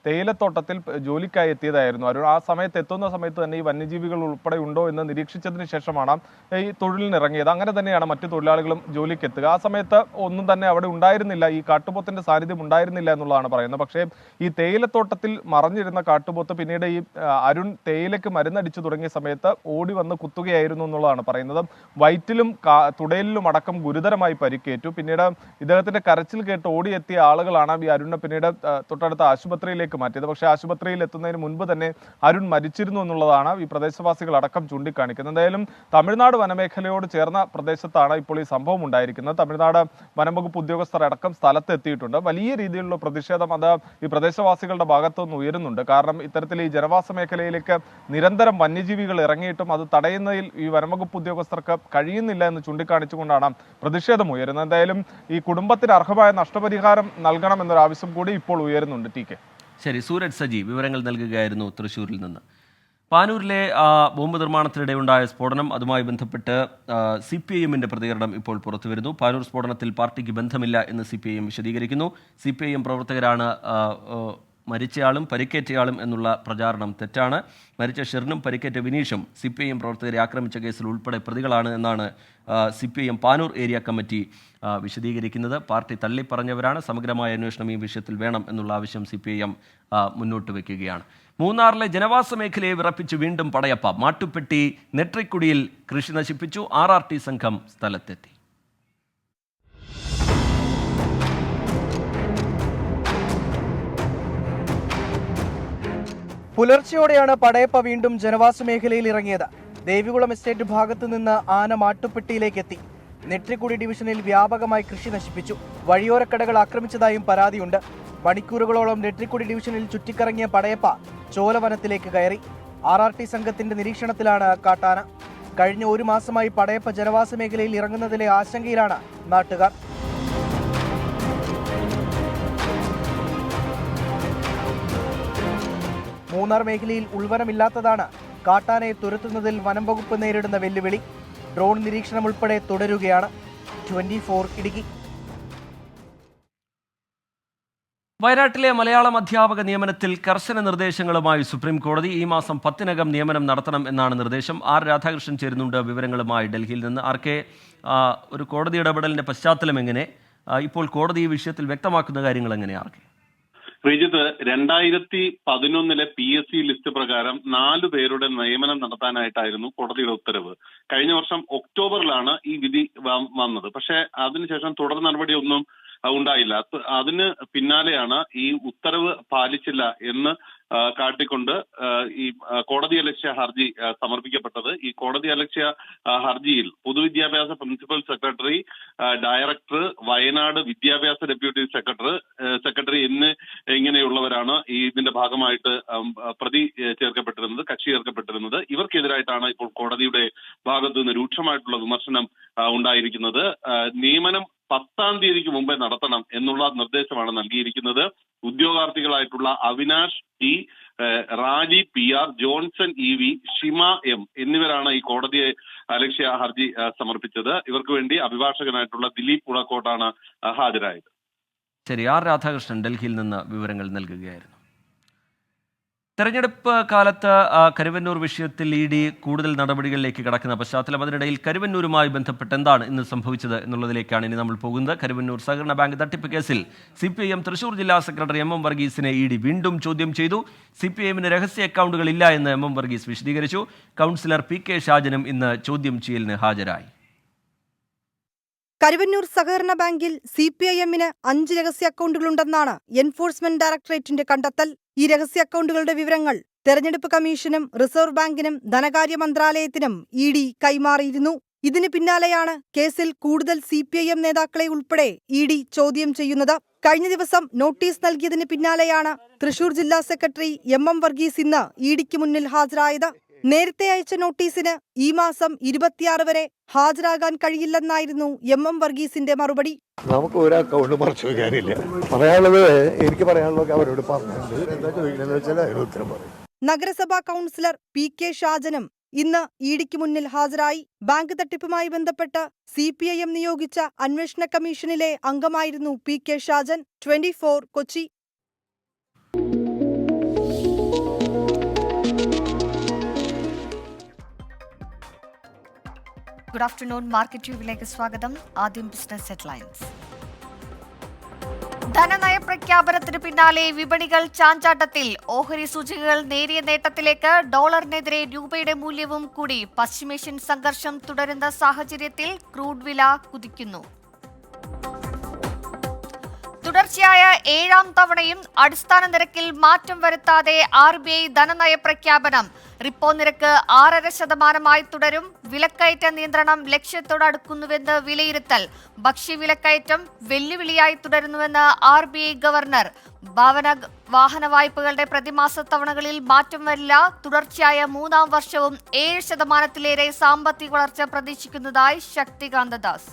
തേയിലത്തോട്ടത്തിൽ ജോലിക്കായി എത്തിയതായിരുന്നു അരുൺ. ആ സമയത്ത് എത്തുന്ന സമയത്ത് തന്നെ ഈ വന്യജീവികൾ ഉൾപ്പെടെ ഉണ്ടോ എന്ന് നിരീക്ഷിച്ചതിന് ശേഷമാണ് ഈ തൊഴിലിനിറങ്ങിയത്. അങ്ങനെ തന്നെയാണ് മറ്റു തൊഴിലാളികളും ജോലിക്ക് എത്തുക. ആ സമയത്ത് ഒന്നും തന്നെ അവിടെ ഉണ്ടായിരുന്നില്ല, ഈ കാട്ടുപോത്തിന്റെ സാന്നിധ്യം ഉണ്ടായിരുന്നില്ല എന്നുള്ളതാണ് പറയുന്നത്. പക്ഷേ ഈ തേയിലത്തോട്ടത്തിൽ മറഞ്ഞിരുന്ന കാട്ടുപോത്ത് പിന്നീട് ഈ അരുൺ തേയിലയ്ക്ക് മരുന്നടിച്ചു തുടങ്ങിയ സമയത്ത് ഓടി വന്ന് കുത്തുകയായിരുന്നു എന്നുള്ളതാണ് പറയുന്നത്. വയറ്റിലും തുടയിലും അടക്കം ഗുരുതരമായി പരിക്കേറ്റു. പിന്നീട് ഇദ്ദേഹത്തിന്റെ കരച്ചിൽ കേട്ട് ഓടിയെത്തിയ ആളുകളാണ് ഈ അരുണിനെ പിന്നീട് തൊട്ടടുത്ത ആശുപത്രിയിലേക്ക് മാറ്റിയത്. പക്ഷേ ആശുപത്രിയിൽ എത്തുന്നതിന് മുൻപ് തന്നെ അരുൺ മരിച്ചിരുന്നു എന്നുള്ളതാണ് ഈ പ്രദേശവാസികൾ അടക്കം ചൂണ്ടിക്കാണിക്കുന്നത്. എന്തായാലും തമിഴ്നാട് വനമേഖലയോട് ചേർന്ന പ്രദേശത്താണ് ഇപ്പോൾ ഈ സംഭവം ഉണ്ടായിരിക്കുന്നത്. തമിഴ്നാട് വനംവകുപ്പ് ഉദ്യോഗസ്ഥർ അടക്കം സ്ഥലത്ത് എത്തിയിട്ടുണ്ട്. വലിയ രീതിയിലുള്ള പ്രതിഷേധം അത് ഈ പ്രദേശവാസികളുടെ ഭാഗത്തുനിന്ന് ഉയരുന്നുണ്ട്. കാരണം ഇത്തരത്തിൽ ഈ ജനവാസ മേഖലയിലേക്ക് നിരന്തരം വന്യജീവികൾ ഇറങ്ങിയിട്ടും അത് തടയുന്നതിൽ ഈ വനംവകുപ്പ് ഉദ്യോഗസ്ഥർക്ക് കഴിയുന്നില്ല എന്ന് ചൂണ്ടിക്കാണിച്ചുകൊണ്ടാണ് പ്രതിഷേധം ഉയരുന്നത്. എന്തായാലും ഈ കുടുംബത്തിന് അർഹമായ നഷ്ടപരിഹാരം നൽകണമെന്നൊരു ആവശ്യം കൂടി ഇപ്പോൾ ഉയരുന്നുണ്ട്. TK. ശരി, സൂരജ് സജി വിവരങ്ങൾ നൽകുകയായിരുന്നു തൃശ്ശൂരിൽ നിന്ന്. പാനൂരിലെ ബോംബ് നിർമ്മാണത്തിനിടെ ഉണ്ടായ സ്ഫോടനം, അതുമായി ബന്ധപ്പെട്ട് CPIM-ന്റെ പ്രതികരണം ഇപ്പോൾ പുറത്തുവരുന്നു. പാനൂർ സ്ഫോടനത്തിൽ പാർട്ടിക്ക് ബന്ധമില്ല എന്ന് CPIM വിശദീകരിക്കുന്നു. CPIM പ്രവർത്തകരാണ് മരിച്ചയാളും പരിക്കേറ്റയാളും എന്നുള്ള പ്രചാരണം തെറ്റാണ്. മരിച്ച ഷെറിനും പരിക്കേറ്റ വിനീഷും CPIM പ്രവർത്തകരെ ആക്രമിച്ച കേസിൽ ഉൾപ്പെടെ പ്രതികളാണ് എന്നാണ് CPIM പാനൂർ ഏരിയ കമ്മിറ്റി വിശദീകരിക്കുന്നത്. പാർട്ടി തള്ളിപ്പറഞ്ഞവരാണ്. സമഗ്രമായ അന്വേഷണം ഈ വിഷയത്തിൽ വേണം എന്നുള്ള ആവശ്യം CPIM മുന്നോട്ട് വയ്ക്കുകയാണ്. മൂന്നാറിലെ ജനവാസ മേഖലയെ വിറപ്പിച്ച് വീണ്ടും പടയപ്പ. മാട്ടുപ്പെട്ടി നെട്രിക്കുടിയിൽ കൃഷി നശിപ്പിച്ചു. RRT സംഘം സ്ഥലത്തെത്തി. പുലർച്ചെയോടെയാണ് പടയപ്പ വീണ്ടും ജനവാസ മേഖലയിൽ ഇറങ്ങിയത്. ദേവികുളം എസ്റ്റേറ്റ് ഭാഗത്തു നിന്ന് ആന മാട്ടുപ്പെട്ടിയിലേക്ക് എത്തി. നെട്രിക്കുടി ഡിവിഷനിൽ വ്യാപകമായി കൃഷി നശിപ്പിച്ചു. വഴിയോരക്കടകൾ ആക്രമിച്ചതായും പരാതിയുണ്ട്. മണിക്കൂറുകളോളം നെട്രിക്കുടി ഡിവിഷനിൽ ചുറ്റിക്കറങ്ങിയ പടയപ്പ ചോലവനത്തിലേക്ക് കയറി. RRT സംഘത്തിന്റെ നിരീക്ഷണത്തിലാണ് കാട്ടാന. കഴിഞ്ഞ ഒരു മാസമായി പടയപ്പ ജനവാസ മേഖലയിൽ ഇറങ്ങുന്നതിലെ ആശങ്കയിലാണ് നാട്ടുകാർ. മൂന്നാർ മേഖലയിൽ ഉൾവനമില്ലാത്തതാണ് കാട്ടാനയെ തുരത്തുന്നതിൽ വനം വകുപ്പ് നേരിടുന്ന വെല്ലുവിളി. ഡ്രോൺ നിരീക്ഷണം ഉൾപ്പെടെ തുടരുകയാണ്. 24 ഇടുക്കി. വയനാട്ടിലെ മലയാളം അധ്യാപക നിയമനത്തിൽ കർശന നിർദ്ദേശങ്ങളുമായി സുപ്രീം കോടതി. ഈ മാസം 10-നകം നിയമനം നടത്തണം എന്നാണ് നിർദ്ദേശം. R. രാധാകൃഷ്ണൻ ചേരുന്നുണ്ട് വിവരങ്ങളുമായി ഡൽഹിയിൽ നിന്ന്. RK, ഒരു കോടതി ഇടപെടലിന്റെ പശ്ചാത്തലം എങ്ങനെ? ഇപ്പോൾ കോടതി ഈ വിഷയത്തിൽ വ്യക്തമാക്കുന്ന കാര്യങ്ങൾ എങ്ങനെയാണ്? RK. ശ്രീജിത്ത്, 2011 PSC ലിസ്റ്റ് പ്രകാരം 4 പേരുടെ നിയമനം നടത്താനായിട്ടായിരുന്നു കോടതിയുടെ ഉത്തരവ്. കഴിഞ്ഞ വർഷം ഒക്ടോബറിലാണ് ഈ വിധി വന്നത്. പക്ഷേ അതിനുശേഷം തുടർ നടപടിയൊന്നും ഉണ്ടായില്ല. അതിന് പിന്നാലെയാണ് ഈ ഉത്തരവ് പാലിച്ചില്ല എന്ന് കാട്ടിക്കൊണ്ട് ഈ കോടതിയലക്ഷ്യ ഹർജി സമർപ്പിക്കപ്പെട്ടത്. ഈ കോടതിയലക്ഷ്യ ഹർജിയിൽ പൊതുവിദ്യാഭ്യാസ പ്രിൻസിപ്പൽ സെക്രട്ടറി, ഡയറക്ടർ, വയനാട് വിദ്യാഭ്യാസ ഡെപ്യൂട്ടി സെക്രട്ടറി ഇങ്ങനെയുള്ളവരാണ് ഇതിന്റെ ഭാഗമായിട്ട് പ്രതി ചേർക്കപ്പെട്ടിരുന്നത്, കക്ഷി ചേർക്കപ്പെട്ടിരുന്നത്. ഇവർക്കെതിരായിട്ടാണ് ഇപ്പോൾ കോടതിയുടെ ഭാഗത്തു നിന്ന് രൂക്ഷമായിട്ടുള്ള വിമർശനം ഉണ്ടായിരിക്കുന്നത്. നിയമനം 10-ാം തീയതിക്ക് മുമ്പേ നടത്തണം എന്നുള്ള നിർദ്ദേശമാണ് നൽകിയിരിക്കുന്നത്. ഉദ്യോഗാർത്ഥികളായിട്ടുള്ള Avinash T, Raji PR, Johnson EV, Shima M എന്നിവരാണ് ഈ കോടതിയെ അലക്ഷ്യ ഹർജി സമർപ്പിച്ചത്. ഇവർക്ക് വേണ്ടി അഭിഭാഷകനായിട്ടുള്ള ദിലീപ് പുഴക്കോട്ടാണ് ഹാജരായത്. ശരി, ആർ രാധാകൃഷ്ണൻ ഡൽഹിയിൽ നിന്ന് വിവരങ്ങൾ നൽകുകയായിരുന്നു. തെരഞ്ഞെടുപ്പ് കാലത്ത് കരുവന്നൂർ വിഷയത്തിൽ ED കൂടുതൽ നടപടികളിലേക്ക് കടക്കുന്ന പശ്ചാത്തലം, അതിനിടയിൽ കരുവന്നൂരുമായി ബന്ധപ്പെട്ട് എന്താണ് ഇന്ന് സംഭവിച്ചത് എന്നുള്ളതിലേക്കാണ് ഇനി നമ്മൾ പോകുന്നത്. കരുവന്നൂർ സഹകരണ ബാങ്ക് തട്ടിപ്പ് കേസിൽ CPIM തൃശൂർ ജില്ലാ സെക്രട്ടറി MM വർഗീസിനെ ED വീണ്ടും ചോദ്യം ചെയ്തു. CPIMന് രഹസ്യ അക്കൗണ്ടുകൾ ഇല്ല എന്ന് MM വർഗീസ് വിശദീകരിച്ചു. കൗൺസിലർ PK ഷാജനും ഇന്ന് ചോദ്യം ചെയ്യലിന് ഹാജരായി. കരുവന്നൂർ സഹകരണ ബാങ്കിൽ CPIMന് 5 രഹസ്യ അക്കൗണ്ടുകളുണ്ടെന്നാണ് എൻഫോഴ്സ്മെന്റ് ഡയറക്ടറേറ്റിന്റെ കണ്ടെത്തൽ. ഈ രഹസ്യ അക്കൗണ്ടുകളുടെ വിവരങ്ങൾ തെരഞ്ഞെടുപ്പ് കമ്മീഷനും റിസർവ് ബാങ്കിനും ധനകാര്യ മന്ത്രാലയത്തിനും ED കൈമാറിയിരുന്നു. ഇതിന് പിന്നാലെയാണ് കേസിൽ കൂടുതൽ CPIM നേതാക്കളെ ഉൾപ്പെടെ ED ചോദ്യം ചെയ്യുന്നത്. കഴിഞ്ഞ ദിവസം നോട്ടീസ് നൽകിയതിന് പിന്നാലെയാണ് തൃശൂർ ജില്ലാ സെക്രട്ടറി MM വർഗീസ് ഇന്ന് EDക്ക് മുന്നിൽ ഹാജരായത്. നേരത്തെ അയച്ച നോട്ടീസിന് ഈ മാസം 26 വരെ ഹാജരാകാൻ കഴിയില്ലെന്നായിരുന്നു MM വർഗീസിന്റെ മറുപടി. നമുക്ക് ഒരു അക്കൗണ്ട് മറച്ചു വെക്കാനില്ല. പറയാനുള്ളത് എനിക്ക് പറയാനുള്ളത് അവരോട് പറഞ്ഞിട്ടുണ്ട്. എന്താ ചോദിക്കുന്നത് വെച്ചാൽ അതിന് ഉത്തരം പറയും. നഗരസഭാ കൗൺസിലർ PK ഷാജനും ഇന്ന് EDക്ക് മുന്നിൽ ഹാജരായി. ബാങ്ക് തട്ടിപ്പുമായി ബന്ധപ്പെട്ട് CPIM നിയോഗിച്ച അന്വേഷണ കമ്മീഷനിലെ അംഗമായിരുന്നു PK Shajan. 24 Kochi. Good afternoon. Market വ്യൂവിലേക്ക് സ്വാഗതം. ആദ്യം ബിസിനസ് ഹെഡ്ലൈൻസ്. ധനനയ പ്രഖ്യാപനത്തിന് പിന്നാലെ വിപണികൾ ചാഞ്ചാട്ടത്തിൽ. ഓഹരി സൂചികകൾ നേരിയ നേട്ടത്തിലേക്ക്. ഡോളറിനെതിരെ രൂപയുടെ മൂല്യവും കൂടി. പശ്ചിമേഷ്യൻ സംഘർഷം തുടരുന്ന സാഹചര്യത്തിൽ ക്രൂഡ് വില കുതിക്കുന്നു. തുടർച്ചയായ 7ാം തവണയും അടിസ്ഥാന നിരക്കിൽ മാറ്റം വരുത്താതെ RBI ധനനയ പ്രഖ്യാപനം. റിപ്പോ നിരക്ക് 6.5% തുടരും. വിലക്കയറ്റ നിയന്ത്രണം ലക്ഷ്യത്തോടടുക്കുന്നുവെന്ന് വിലയിരുത്തൽ. ഭക്ഷ്യവിലക്കയറ്റം വെല്ലുവിളിയായി തുടരുന്നുവെന്ന് RBI ഗവർണർ. വാഹന വായ്പകളുടെ പ്രതിമാസ തവണകളിൽ മാറ്റം വരില്ല. തുടർച്ചയായ 3ാം വർഷവും 7%-ലേറെ സാമ്പത്തിക വളർച്ച പ്രതീക്ഷിക്കുന്നതായി ശക്തികാന്ത ദാസ്.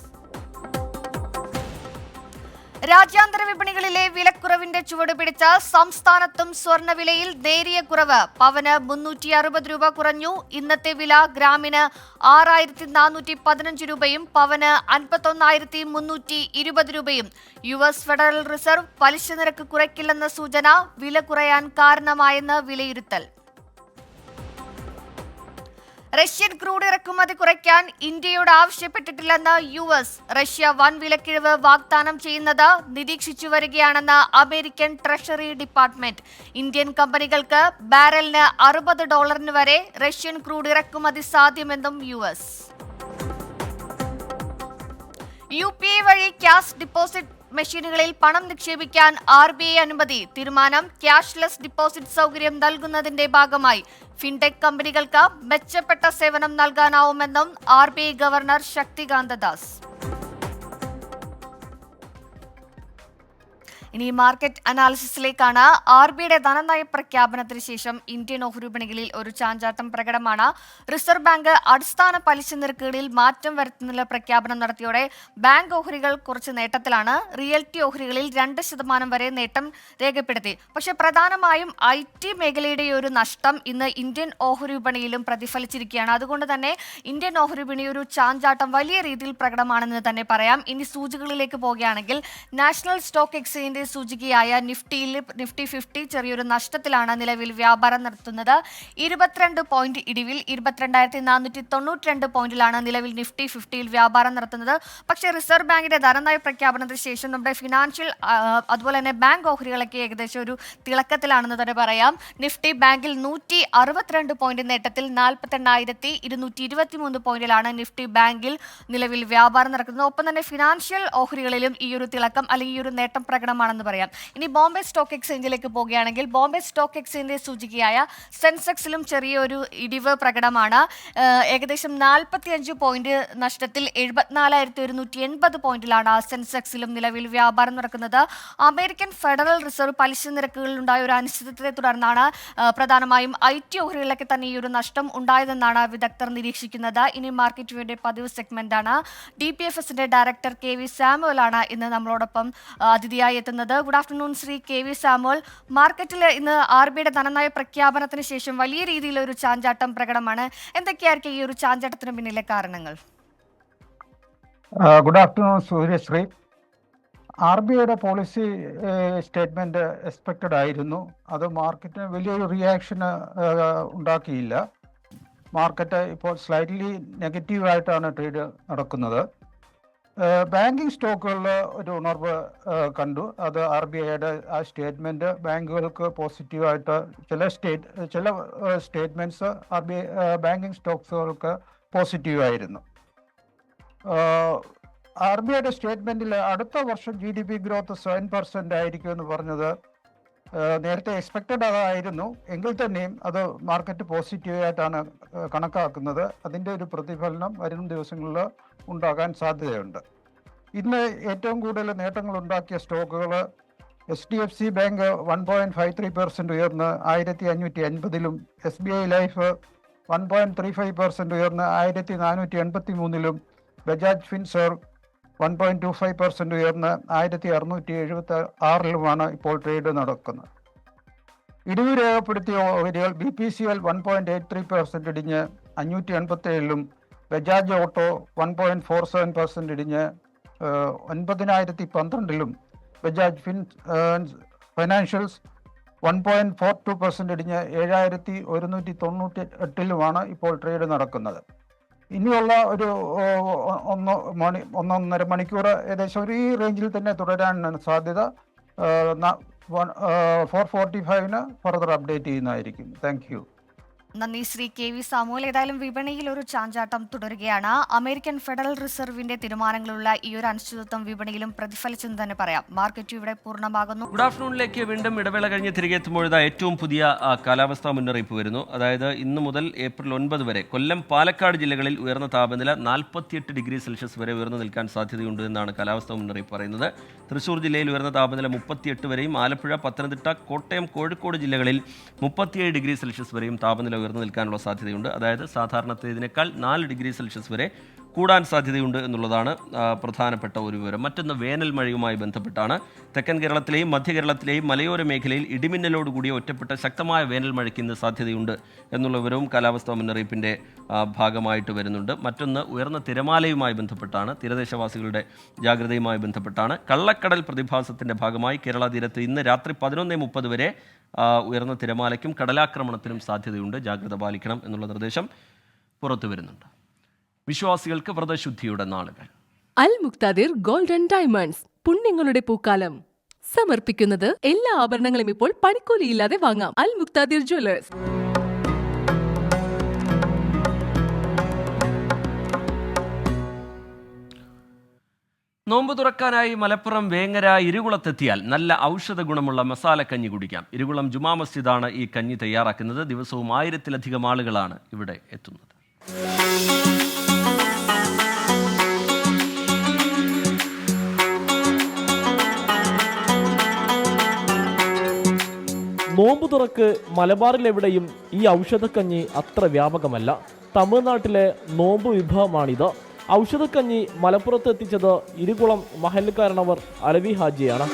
രാജ്യാന്തര വിപണികളിലെ വിലക്കുറവിന്റെ ചുവട് പിടിച്ച സംസ്ഥാനത്തും സ്വർണ്ണവിലയിൽ നേരിയ കുറവ്. പവന് 360 രൂപ കുറഞ്ഞു. ഇന്നത്തെ വില ഗ്രാമിന് 6415 രൂപയും പവന് 51,320 രൂപയും. US ഫെഡറൽ റിസർവ് പലിശ നിരക്ക് കുറയ്ക്കില്ലെന്ന സൂചന വില കുറയാൻ കാരണമായെന്ന് വിലയിരുത്തൽ. റഷ്യൻ ക്രൂഡ് ഇറക്കുമതി കുറയ്ക്കാൻ ഇന്ത്യയോട് ആവശ്യപ്പെട്ടിട്ടില്ലെന്ന് US. റഷ്യ വൻ വിലക്കിഴിവ് വാഗ്ദാനം ചെയ്യുന്നത് നിരീക്ഷിച്ചു വരികയാണെന്ന് അമേരിക്കൻ ട്രഷറി ഡിപ്പാർട്ട്മെന്റ്. ഇന്ത്യൻ കമ്പനികൾക്ക് ബാരലിന് $60 വരെ റഷ്യൻ ക്രൂഡ് ഇറക്കുമതി സാധ്യമെന്നും US. UPI വഴി ക്യാഷ് ഡിപ്പോസിറ്റ് മെഷീനുകളിൽ പണം നിക്ഷേപിക്കാൻ RBI അനുമതി. തീരുമാനം ക്യാഷ്ലെസ് ഡിപ്പോസിറ്റ് സൗകര്യം നൽകുന്നതിന്റെ ഭാഗമായി ഫിൻടെക് കമ്പനികൾക്ക് മെച്ചപ്പെട്ട സേവനം നൽകാനാവുമെന്നും RBI ഗവർണർ ശക്തികാന്ത ദാസ്. ഇനി മാർക്കറ്റ് അനാലിസിസിലേക്കാണ്. RBIയുടെ ധനനയ പ്രഖ്യാപനത്തിന് ശേഷം ഇന്ത്യൻ ഓഹരി വിപണികളിൽ ഒരു ചാഞ്ചാട്ടം പ്രകടമാണ്. റിസർവ് ബാങ്ക് അടിസ്ഥാന പലിശ നിരക്കുകളിൽ മാറ്റം വരുത്തുന്നുള്ള പ്രഖ്യാപനം നടത്തിയോടെ ബാങ്ക് ഓഹരികൾ കുറച്ച് നേട്ടത്തിലാണ്. റിയൽറ്റി ഓഹരികളിൽ 2% വരെ നേട്ടം രേഖപ്പെടുത്തി. പക്ഷേ പ്രധാനമായും IT മേഖലയുടെ ഒരു നഷ്ടം ഇന്ന് ഇന്ത്യൻ ഓഹരി വിപണിയിലും പ്രതിഫലിച്ചിരിക്കുകയാണ്. അതുകൊണ്ട് തന്നെ ഇന്ത്യൻ ഓഹരി വിപണി ഒരു ചാഞ്ചാട്ടം വലിയ രീതിയിൽ പ്രകടമാണെന്ന് തന്നെ പറയാം. ഇനി സൂചികകളിലേക്ക് പോവുകയാണെങ്കിൽ നാഷണൽ സ്റ്റോക്ക് എക്സ്ചേഞ്ചിന്റെ ഇൻഡെക്സിന്റെ സൂചികയായ നിഫ്റ്റി 50 ചെറിയൊരു നഷ്ടത്തിലാണ് നിലവിൽ വ്യാപാരം നടത്തുന്നത്. 22 പോയിന്റ് ഇടിവിൽ 22,492 പോയിന്റിലാണ് നിലവിൽ നിഫ്റ്റി 50യിൽ വ്യാപാരം നടത്തുന്നത്. പക്ഷേ റിസർവ് ബാങ്കിന്റെ ധനനയ പ്രഖ്യാപനത്തിന് ശേഷം നമ്മുടെ ഫിനാൻഷ്യൽ അതുപോലെ തന്നെ ബാങ്ക് ഓഹരികളൊക്കെ ഏകദേശം ഒരു തിളക്കത്തിലാണെന്ന് തന്നെ പറയാം. നിഫ്റ്റി ബാങ്കിൽ 162 പോയിന്റ് നേട്ടത്തിൽ 48,223 പോയിന്റിലാണ് നിഫ്റ്റി ബാങ്കിൽ നിലവിൽ വ്യാപാരം നടക്കുന്നത്. ഒപ്പം തന്നെ ഫിനാൻഷ്യൽ ഓഹരികളിലും ഈ ഒരു തിളക്കം അല്ലെങ്കിൽ ഈ ഒരു നേട്ടം പ്രകടമാണെന്ന് പറയാം. ഇനി ബോംബെ സ്റ്റോക്ക് എക്സ്ചേഞ്ചിലേക്ക് പോവുകയാണെങ്കിൽ ബോംബെ സ്റ്റോക്ക് എക്സ്ചേഞ്ചിന്റെ സൂചികയായ സെൻസെക്സിലും ചെറിയൊരു ഇടിവ് പ്രകടമാണ്. ഏകദേശം 45 പോയിന്റ് നഷ്ടത്തിൽ 74,180 പോയിന്റിലാണ് സെൻസെക്സിലും നിലവിൽ വ്യാപാരം നടക്കുന്നത്. അമേരിക്കൻ ഫെഡറൽ റിസർവ് പലിശ നിരക്കുകളിലുണ്ടായ ഒരു അനിശ്ചിതത്വത്തെ തുടർന്നാണ് പ്രധാനമായും IT ഓഹരികളിലൊക്കെ തന്നെ ഈ ഒരു നഷ്ടം ഉണ്ടായതെന്നാണ് വിദഗ്ധർ നിരീക്ഷിക്കുന്നത്. ഇനി മാർക്കറ്റ് വ്യൂവിന്റെ പതിവ് സെഗ്മെന്റാണ്. DPFSന്റെ ഡയറക്ടർ KV സാമുവൽ ആണ് ഇന്ന് നമ്മളോടൊപ്പം അതിഥിയായി എത്തുന്നത്. Good afternoon Shri KV Samuel. മാർക്കറ്റിൽ ഇന്ന് RBIയുടെ ധനനയ പ്രഖ്യാപനത്തിന് ശേഷം വലിയ രീതിയിലൊരു ചാഞ്ചാട്ടം പ്രകടമാണ്. എന്തൊക്കെയായിരിക്കും ഈ ഒരു ചാഞ്ചാട്ടത്തിന് പിന്നിലെ കാരണങ്ങൾ? Good afternoon Suryasree. RBIയുടെ പോളിസി സ്റ്റേറ്റ്മെന്റ് എക്സ്പെക്റ്റഡ് ആയിരുന്നു. അത് മാർക്കറ്റിന് വലിയൊരു റിയാക്ഷൻ ഉണ്ടാക്കിയില്ല. മാർക്കറ്റ് ഇപ്പോൾ സ്ലൈറ്റ്ലി നെഗറ്റീവായിട്ടാണ് ട്രേഡ് നടക്കുന്നത്. ബാങ്കിങ് സ്റ്റോക്കുകളിൽ ഒരു ഉണർവ് കണ്ടു. അത് RBIയുടെ ആ സ്റ്റേറ്റ്മെന്റ് ബാങ്കുകൾക്ക് പോസിറ്റീവായിട്ട് ചില സ്റ്റേറ്റ്മെന്റ്സ് RBI ബാങ്കിങ് സ്റ്റോക്സുകൾക്ക് പോസിറ്റീവായിരുന്നു. RBIയുടെ സ്റ്റേറ്റ്മെന്റിൽ അടുത്ത വർഷം GDP ഗ്രോത്ത് 7% ആയിരിക്കും എന്ന് പറഞ്ഞത് നേരത്തെ എക്സ്പെക്റ്റഡ് അതായിരുന്നു. എങ്കിൽ തന്നെയും അത് മാർക്കറ്റ് പോസിറ്റീവായിട്ടാണ് കണക്കാക്കുന്നത്. അതിൻ്റെ ഒരു പ്രതിഫലനം വരും ദിവസങ്ങളിൽ ഉണ്ടാകാൻ സാധ്യതയുണ്ട്. ഇന്ന് ഏറ്റവും കൂടുതൽ നേട്ടങ്ങൾ ഉണ്ടാക്കിയ സ്റ്റോക്കുകൾ HDFC ബാങ്ക് 1.53% ഉയർന്ന് 1580-ലും, SBI ലൈഫ് 1.35% ഉയർന്ന് 1483-ലും, ബജാജ് ഫിൻസർവ് 1.25% ഉയർന്ന് 1676-ലുമാണ് ഇപ്പോൾ ട്രേഡ് നടക്കുന്നത്. ഇടിവ് രേഖപ്പെടുത്തിയ ഓഹരികൾ BPCL 1.83% ഇടിഞ്ഞ് 587-ലും, ബജാജ് ഓട്ടോ 1.47% ഇടിഞ്ഞ് 9012-ലും, ബജാജ് ഫൈനാൻഷ്യൽസ് 1.42% ഇടിഞ്ഞ് 7198-ലുമാണ് ഇപ്പോൾ ട്രേഡ് നടക്കുന്നത്. ഇനിയുള്ള ഒരു 1.5 മണിക്കൂർ ഏകദേശം ഒരു ഈ റേഞ്ചിൽ തന്നെ തുടരാനാണ് സാധ്യത. 4:45 ഫർദർ അപ്ഡേറ്റ് ചെയ്യുന്നതായിരിക്കും. Thank you. നന്ദി ശ്രീ KV സാമുവൽ. ഏതായാലും വിപണിയിൽ ഒരു ചാഞ്ചാട്ടം തുടരുകയാണ്. അമേരിക്കൻ ഫെഡറൽ റിസർവിന്റെ തീരുമാനങ്ങളുള്ള ഈ ഒരു അനിശ്ചിതത്വം വിപണിയിലും പ്രതിഫലിച്ചെന്ന് തന്നെ പറയാം. മാർക്കറ്റ് ഇവിടെ പൂർണ്ണമാകുന്നു. ഗുഡ് ആഫ്റ്റർനൂണിലേക്ക് വീണ്ടും ഇടവേള കഴിഞ്ഞ് തിരികെ എത്തുമ്പോൾ ഏറ്റവും പുതിയ കാലാവസ്ഥാ മുന്നറിയിപ്പ് വരുന്നു. അതായത് ഇന്ന് മുതൽ ഏപ്രിൽ 9 വരെ കൊല്ലം, പാലക്കാട് ജില്ലകളിൽ ഉയർന്ന താപനില 48 ഡിഗ്രി സെൽഷ്യസ് വരെ ഉയർന്നു നിൽക്കാൻ സാധ്യതയുണ്ട് എന്നാണ് കാലാവസ്ഥാ മുന്നറിയിപ്പ് പറയുന്നത്. തൃശ്ശൂർ ജില്ലയിൽ ഉയർന്ന താപനില 38 വരെയും, ആലപ്പുഴ, പത്തനംതിട്ട, കോട്ടയം, കോഴിക്കോട് ജില്ലകളിൽ 37 ഡിഗ്രി സെൽഷ്യസ് വരെയും താപനില ഉയർന്നു നിൽക്കാനുള്ള സാധ്യതയുണ്ട്. അതായത് സാധാരണത്തേതിനേക്കാൾ 4 ഡിഗ്രി സെൽഷ്യസ് വരെ കൂടാൻ സാധ്യതയുണ്ട് എന്നുള്ളതാണ് പ്രധാനപ്പെട്ട ഒരു വിവരം. മറ്റൊന്ന് വേനൽ മഴയുമായി ബന്ധപ്പെട്ടാണ്. തെക്കൻ കേരളത്തിലെയും മധ്യ കേരളത്തിലെയും മലയോര മേഖലയിൽ ഇടിമിന്നലോടുകൂടിയ ഒറ്റപ്പെട്ട ശക്തമായ വേനൽ മഴയ്ക്ക് ഇന്ന് സാധ്യതയുണ്ട് എന്നുള്ള വിവരവും കാലാവസ്ഥാ മുന്നറിയിപ്പിൻ്റെ ഭാഗമായിട്ട് വരുന്നുണ്ട്. മറ്റൊന്ന് ഉയർന്ന തിരമാലയുമായി ബന്ധപ്പെട്ടാണ്. തീരദേശവാസികളുടെ ജാഗ്രതയുമായി ബന്ധപ്പെട്ടാണ്. കള്ളക്കടൽ പ്രതിഭാസത്തിൻ്റെ ഭാഗമായി കേരള തീരത്ത് ഇന്ന് രാത്രി 11:30 വരെ ഉയർന്ന തിരമാലയ്ക്കും കടലാക്രമണത്തിനും സാധ്യതയുണ്ട്. ജാഗ്രത പാലിക്കണം എന്നുള്ള നിർദ്ദേശം പുറത്തു വരുന്നുണ്ട്. വിശ്വാസികൾക്ക് വ്രതശുദ്ധിയുടെ നാളുകൾ. അൽ മുക്താദിർ ഗോൾഡ് ആൻഡ് ഡയമണ്ട്സ് പുണ്യങ്ങളുടെ പൂക്കാലം സമർപ്പിക്കുന്നത് എല്ലാ ആഭരണങ്ങളും ഇപ്പോൾ പണിക്കൂലിയില്ലാതെ വാങ്ങാം. അൽ മുക്താദിർ ജ്വല്ലേഴ്സ്. നോമ്പ് തുറക്കാനായി മലപ്പുറം വേങ്ങര ഇരുകുളത്തെത്തിയാൽ നല്ല ഔഷധ ഗുണമുള്ള മസാല കഞ്ഞി കുടിക്കാം. ഇരുകുളം ജുമാ മസ്ജിദാണ് ഈ കഞ്ഞി തയ്യാറാക്കുന്നത്. ദിവസവും 1000-ലധികം ആളുകളാണ് ഇവിടെ എത്തുന്നത്. നോമ്പ് തുറക്ക് മലബാറിലെവിടെയും ഈ ഔഷധക്കഞ്ഞി അത്ര വ്യാപകമല്ല. തമിഴ്നാട്ടിലെ നോമ്പ് വിഭവമാണിത്. ഔഷധക്കഞ്ഞി മലപ്പുറത്ത് എത്തിച്ചത് ഇരുകുളം മഹല്ലുകാരനവർ അലവി ഹാജിയാണ്.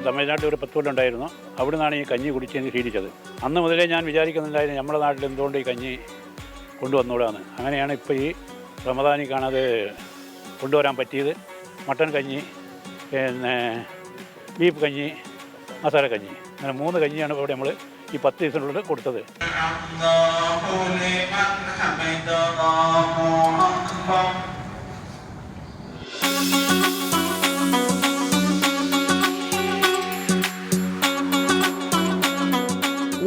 തമിഴ്നാട്ടിൽ ഒരു 10 കൊല്ലം ഉണ്ടായിരുന്നു. അവിടെ നിന്നാണ് ഈ കഞ്ഞി കുടിച്ചെന്ന് ശീലിച്ചത്. അന്ന് മുതലേ ഞാൻ വിചാരിക്കുന്നുണ്ടായിരുന്നു നമ്മുടെ നാട്ടിൽ എന്തുകൊണ്ട് ഈ കഞ്ഞി കൊണ്ടുവന്നൂടാന്ന്. അങ്ങനെയാണ് ഇപ്പോൾ ഈ റമദാനിക്കാണ് അത് കൊണ്ടുവരാൻ പറ്റിയത്. മട്ടൻ കഞ്ഞി, പിന്നെ ബീഫ് കഞ്ഞി, മസാല കഞ്ഞി, അങ്ങനെ 3 കഞ്ഞിയാണ് ഇവിടെ നമ്മൾ ഈ 10 ദിവസത്തിനുള്ളിൽ കൊടുത്തത്.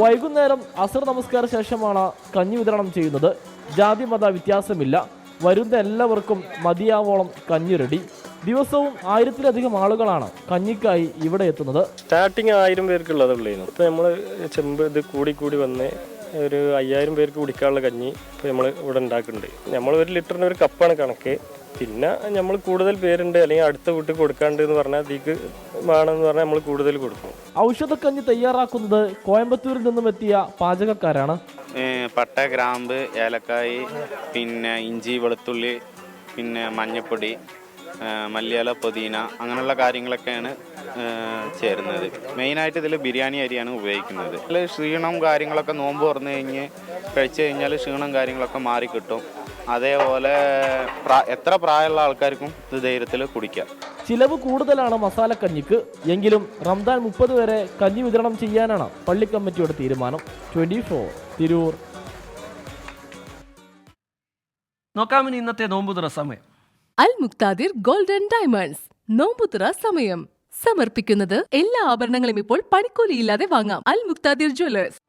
വൈകുന്നേരം അസർ നമസ്കാര ശേഷമാണ് കഞ്ഞി വിതരണം ചെയ്യുന്നത്. ജാതി മത വ്യത്യാസമില്ല. വരുന്ന എല്ലാവർക്കും മതിയാവോളം കഞ്ഞി റെഡി. ദിവസവും 1000-ലധികം ആളുകളാണ് കഞ്ഞിക്കായി ഇവിടെ എത്തുന്നത്. സ്റ്റാർട്ടിങ് 1000 പേർക്കുള്ളതുള്ളൂ. ഇപ്പോൾ നമ്മൾ ചെമ്പ് ഇത് കൂടി വന്ന് ഒരു 5000 പേർക്ക് കുടിക്കാനുള്ള കഞ്ഞി ഇപ്പോൾ നമ്മൾ ഇവിടെ ഉണ്ടാക്കുന്നുണ്ട്. നമ്മൾ 1 ലിറ്ററിന് 1 കപ്പാണ് കണക്ക്. പിന്നെ നമ്മൾ കൂടുതൽ പേരുണ്ട് അല്ലെങ്കിൽ അടുത്ത വീട്ടിൽ കൊടുക്കാണ്ട് എന്ന് പറഞ്ഞാൽ അതിക്ക് വേണമെന്ന് പറഞ്ഞാൽ നമ്മൾ കൂടുതൽ കൊടുക്കും. ഔഷധക്കഞ്ഞി തയ്യാറാക്കുന്നത് കോയമ്പത്തൂരിൽ നിന്നും എത്തിയ പാചകക്കാരാണ്. പട്ട, ഗ്രാമ്പ്, ഏലക്കായ്, പിന്നെ ഇഞ്ചി, വെളുത്തുള്ളി, പിന്നെ മഞ്ഞൾപ്പൊടി, മല്ലിയില, പുതിന, അങ്ങനെയുള്ള കാര്യങ്ങളൊക്കെയാണ് ചേരുന്നത്. മെയിനായിട്ട് ഇതിൽ ബിരിയാണി അരിയാണ് ഉപയോഗിക്കുന്നത്. ഇതിൽ ക്ഷീണം കാര്യങ്ങളൊക്കെ നോമ്പ് തുറന്നു കഴിച്ചു കഴിഞ്ഞാൽ ക്ഷീണം കാര്യങ്ങളൊക്കെ മാറിക്കിട്ടും. അതേപോലെ എത്ര പ്രായമുള്ള ആൾക്കാർക്കും ഇത് ധൈര്യത്തിൽ കുടിക്കാം. ചിലവ് കൂടുതലാണ് മസാലക്കഞ്ഞിക്ക്. എങ്കിലും റംദാൻ 30 വരെ കഞ്ഞി വിതരണം ചെയ്യാനാണ് പള്ളി കമ്മിറ്റിയുടെ തീരുമാനം. 24 തിരൂർ. നോക്കാമിനി ഇന്നത്തെ നോമ്പുതുറ സമയം. അൽ മുക്താദിർ ഗോൾഡൻ ഡയമണ്ട്സ് നോമ്പുതുറ സമയം സമർപ്പിക്കുന്നത് എല്ലാ ആഭരണങ്ങളും ഇപ്പോൾ പണിക്കൂലിയില്ലാതെ വാങ്ങാം. അൽ മുക്താദിർ ജ്വല്ലേഴ്സ്.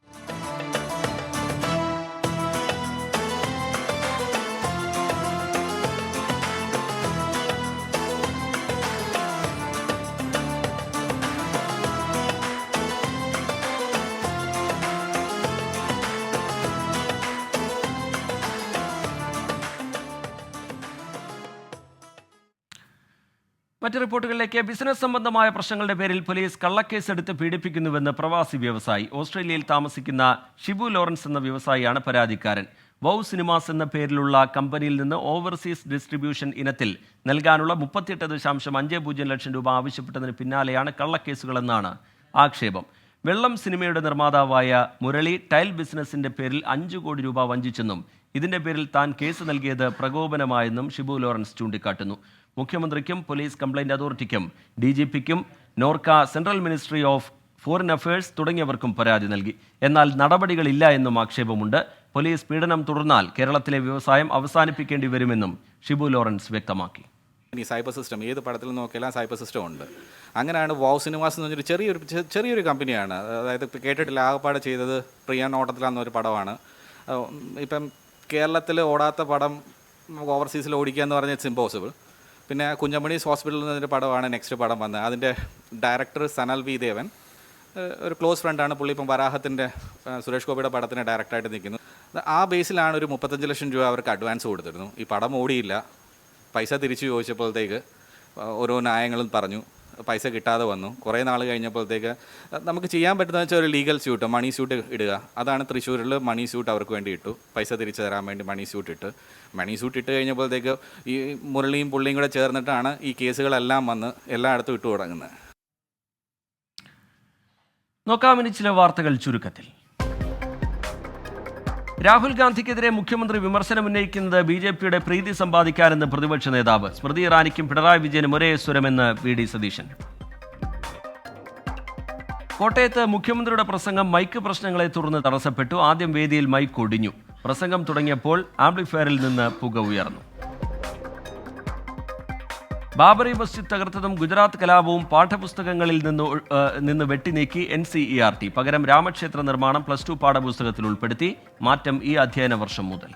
മറ്റ് റിപ്പോർട്ടുകളിലേക്ക്. ബിസിനസ് സംബന്ധമായ പ്രശ്നങ്ങളുടെ പേരിൽ പോലീസ് കള്ളക്കേസ് എടുത്ത് പീഡിപ്പിക്കുന്നുവെന്ന് പ്രവാസി വ്യവസായി. ഓസ്ട്രേലിയയിൽ താമസിക്കുന്ന ഷിബു ലോറൻസ് എന്ന വ്യവസായിയാണ് പരാതിക്കാരൻ. വൗ സിനിമാസ് എന്ന പേരിലുള്ള കമ്പനിയിൽ നിന്ന് ഓവർസീസ് ഡിസ്ട്രിബ്യൂഷൻ ഇനത്തിൽ നൽകാനുള്ള 38.50 ലക്ഷം രൂപ ആവശ്യപ്പെട്ടതിന് പിന്നാലെയാണ് കള്ളക്കേസുകളെന്നാണ് ആക്ഷേപം. വെള്ളം സിനിമയുടെ നിർമ്മാതാവായ മുരളി ടൈൽ ബിസിനസിന്റെ പേരിൽ 5 കോടി രൂപ വഞ്ചിച്ചെന്നും ഇതിന്റെ പേരിൽ താൻ കേസ് നൽകിയത് പ്രകോപനമായെന്നും ഷിബു ലോറൻസ് ചൂണ്ടിക്കാട്ടുന്നു. മുഖ്യമന്ത്രിക്കും പോലീസ് കംപ്ലയിന്റ് അതോറിറ്റിക്കും DGPക്കും Norka, central ministry of foreign affairs തുടങ്ങിയവർക്കും പരാതി നൽകി. എന്നാൽ നടപടികളില്ല എന്നും ആക്ഷേപമുണ്ട്. പോലീസ് പീഡനം തുടർന്നാൽ കേരളത്തിലെ വ്യവസായം അവസാനിപ്പിക്കേണ്ടി വരുമെന്നും ഷിബു ലോറൻസ് വ്യക്തമാക്കി. ഈ സൈബർ സിസ്റ്റം ഏത് പടത്തിൽ നോക്കിയാലും സൈബർ സിസ്റ്റം ഉണ്ട്. അങ്ങനെയാണ് വൗ സിനിമാസ് എന്ന് പറഞ്ഞൊരു ചെറിയൊരു കമ്പനിയാണ്. അതായത് കേട്ടിട്ടില്ല, ആകപ്പാടെ ചെയ്തത് പ്രിയ നോട്ടത്തിലാണെന്നൊരു പടമാണ്. ഇപ്പം കേരളത്തിൽ ഓടാത്ത പടം ഓവർസീസിൽ ഓടിക്കുക എന്ന് പറഞ്ഞാൽ ഇറ്റ്സ് ഇമ്പോസിബിൾ. പിന്നെ കുഞ്ഞമണീസ് ഹോസ്പിറ്റലിൽ നിന്നൊരു പടമാണ് നെക്സ്റ്റ് പടം വന്നത്. അതിൻ്റെ ഡയറക്ടർ സനൽ വി ദേവൻ ഒരു ക്ലോസ് ഫ്രണ്ടാണ്. പുള്ളി ഇപ്പം വരാഹത്തിൻ്റെ സുരേഷ് ഗോപിയുടെ പടത്തിന് ഡയറക്ടറായിട്ട് നിൽക്കുന്നു. ആ ബേസിലാണ് ഒരു 35 ലക്ഷം രൂപ അവർക്ക് അഡ്വാൻസ് കൊടുത്തിരുന്നു. ഈ പടം ഓടിയില്ല. പൈസ തിരിച്ചു ചോദിച്ചപ്പോഴത്തേക്ക് ഓരോ ന്യായങ്ങളും പറഞ്ഞു. പൈസ കിട്ടാതെ വന്നു. കുറേ നാൾ കഴിഞ്ഞപ്പോഴത്തേക്ക് നമുക്ക് ചെയ്യാൻ പറ്റുന്ന വെച്ചാൽ ഒരു ലീഗൽ സ്യൂട്ട്, മണി സ്യൂട്ട് ഇടുക. അതാണ് തൃശ്ശൂരിൽ മണി സ്യൂട്ട് അവർക്ക് വേണ്ടി ഇട്ടു. പൈസ തിരിച്ചു തരാൻ വേണ്ടി മണി സ്യൂട്ട് ഇട്ട് കഴിഞ്ഞപ്പോഴത്തേക്ക് ഈ മുരളിയും പുള്ളിയും കൂടെ ചേർന്നിട്ടാണ് ഈ കേസുകളെല്ലാം വന്ന് എല്ലായിടത്തും ഇട്ടു തുടങ്ങുന്നത്. നോക്കാമിനി ചില വാർത്തകൾ ചുരുക്കത്തിൽ. രാഹുൽ ഗാന്ധിക്കെതിരെ മുഖ്യമന്ത്രി വിമർശനമുന്നയിക്കുന്നത് BJPയുടെ പ്രീതി സമ്പാദിക്കാനെന്ന് പ്രതിപക്ഷ നേതാവ്. സ്മൃതി ഇറാനിക്കും പിണറായി വിജയനും ഒരേ സ്വരമെന്ന് VD സതീശൻ. കോട്ടയത്ത് മുഖ്യമന്ത്രിയുടെ പ്രസംഗം മൈക്ക് പ്രശ്നങ്ങളെ തുടർന്ന് തടസ്സപ്പെട്ടു. ആദ്യം വേദിയിൽ മൈക്ക് ഒടിഞ്ഞു. പ്രസംഗം തുടങ്ങിയപ്പോൾ ആംപ്ലിഫയറിൽ നിന്ന് പുക ഉയർന്നു. ബാബറി മസ്ജിദ് തകർത്തതും ഗുജറാത്ത് കലാപവും പാഠപുസ്തകങ്ങളിൽ നിന്ന് വെട്ടിനീക്കി NCERT. പകരം രാമക്ഷേത്ര നിർമ്മാണം +2 പാഠപുസ്തകത്തിൽ ഉൾപ്പെടുത്തി. മാറ്റം ഈ അധ്യയന വർഷം മുതൽ.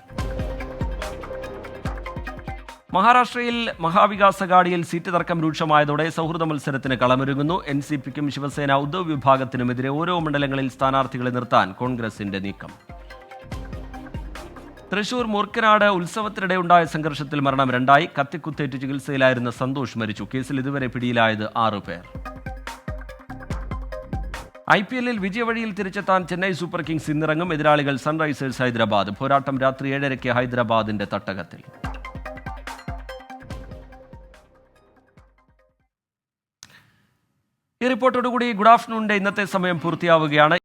മഹാരാഷ്ട്രയിൽ മഹാവികാസ് അഘാഡിയിൽ സീറ്റ് തർക്കം രൂക്ഷമായതോടെ സൗഹൃദ മത്സരത്തിന് കളമൊരുങ്ങുന്നു. NCPക്കും ശിവസേന ഉദ്ധവ് വിഭാഗത്തിനുമെതിരെ ഓരോ മണ്ഡലങ്ങളിൽ സ്ഥാനാർത്ഥികളെ നിർത്താൻ കോൺഗ്രസിന്റെ നീക്കം. തൃശൂർ മൂർക്കനാട് ഉത്സവത്തിനിടെ ഉണ്ടായ സംഘർഷത്തിൽ മരണം 2. കത്തിക്കുത്തേറ്റ് ചികിത്സയിലായിരുന്ന സന്തോഷ് മരിച്ചു. കേസിൽ ഇതുവരെ പിടിയിലായത് 6 പേർ. IPLൽ വിജയവഴിയിൽ തിരിച്ചെത്താൻ ചെന്നൈ സൂപ്പർ കിങ്സ് ഇന്നിറങ്ങും. എതിരാളികൾ സൺറൈസേഴ്സ് ഹൈദരാബാദ്. പോരാട്ടം രാത്രി 7:30 ഹൈദരാബാദിന്റെ തട്ടകത്തിൽ. ഈ റിപ്പോർട്ടോടുകൂടി ഗുഡ് ആഫ്റ്റർനൂണിന്റെ ഇന്നത്തെ സമയം പൂർത്തിയാവുകയാണ്.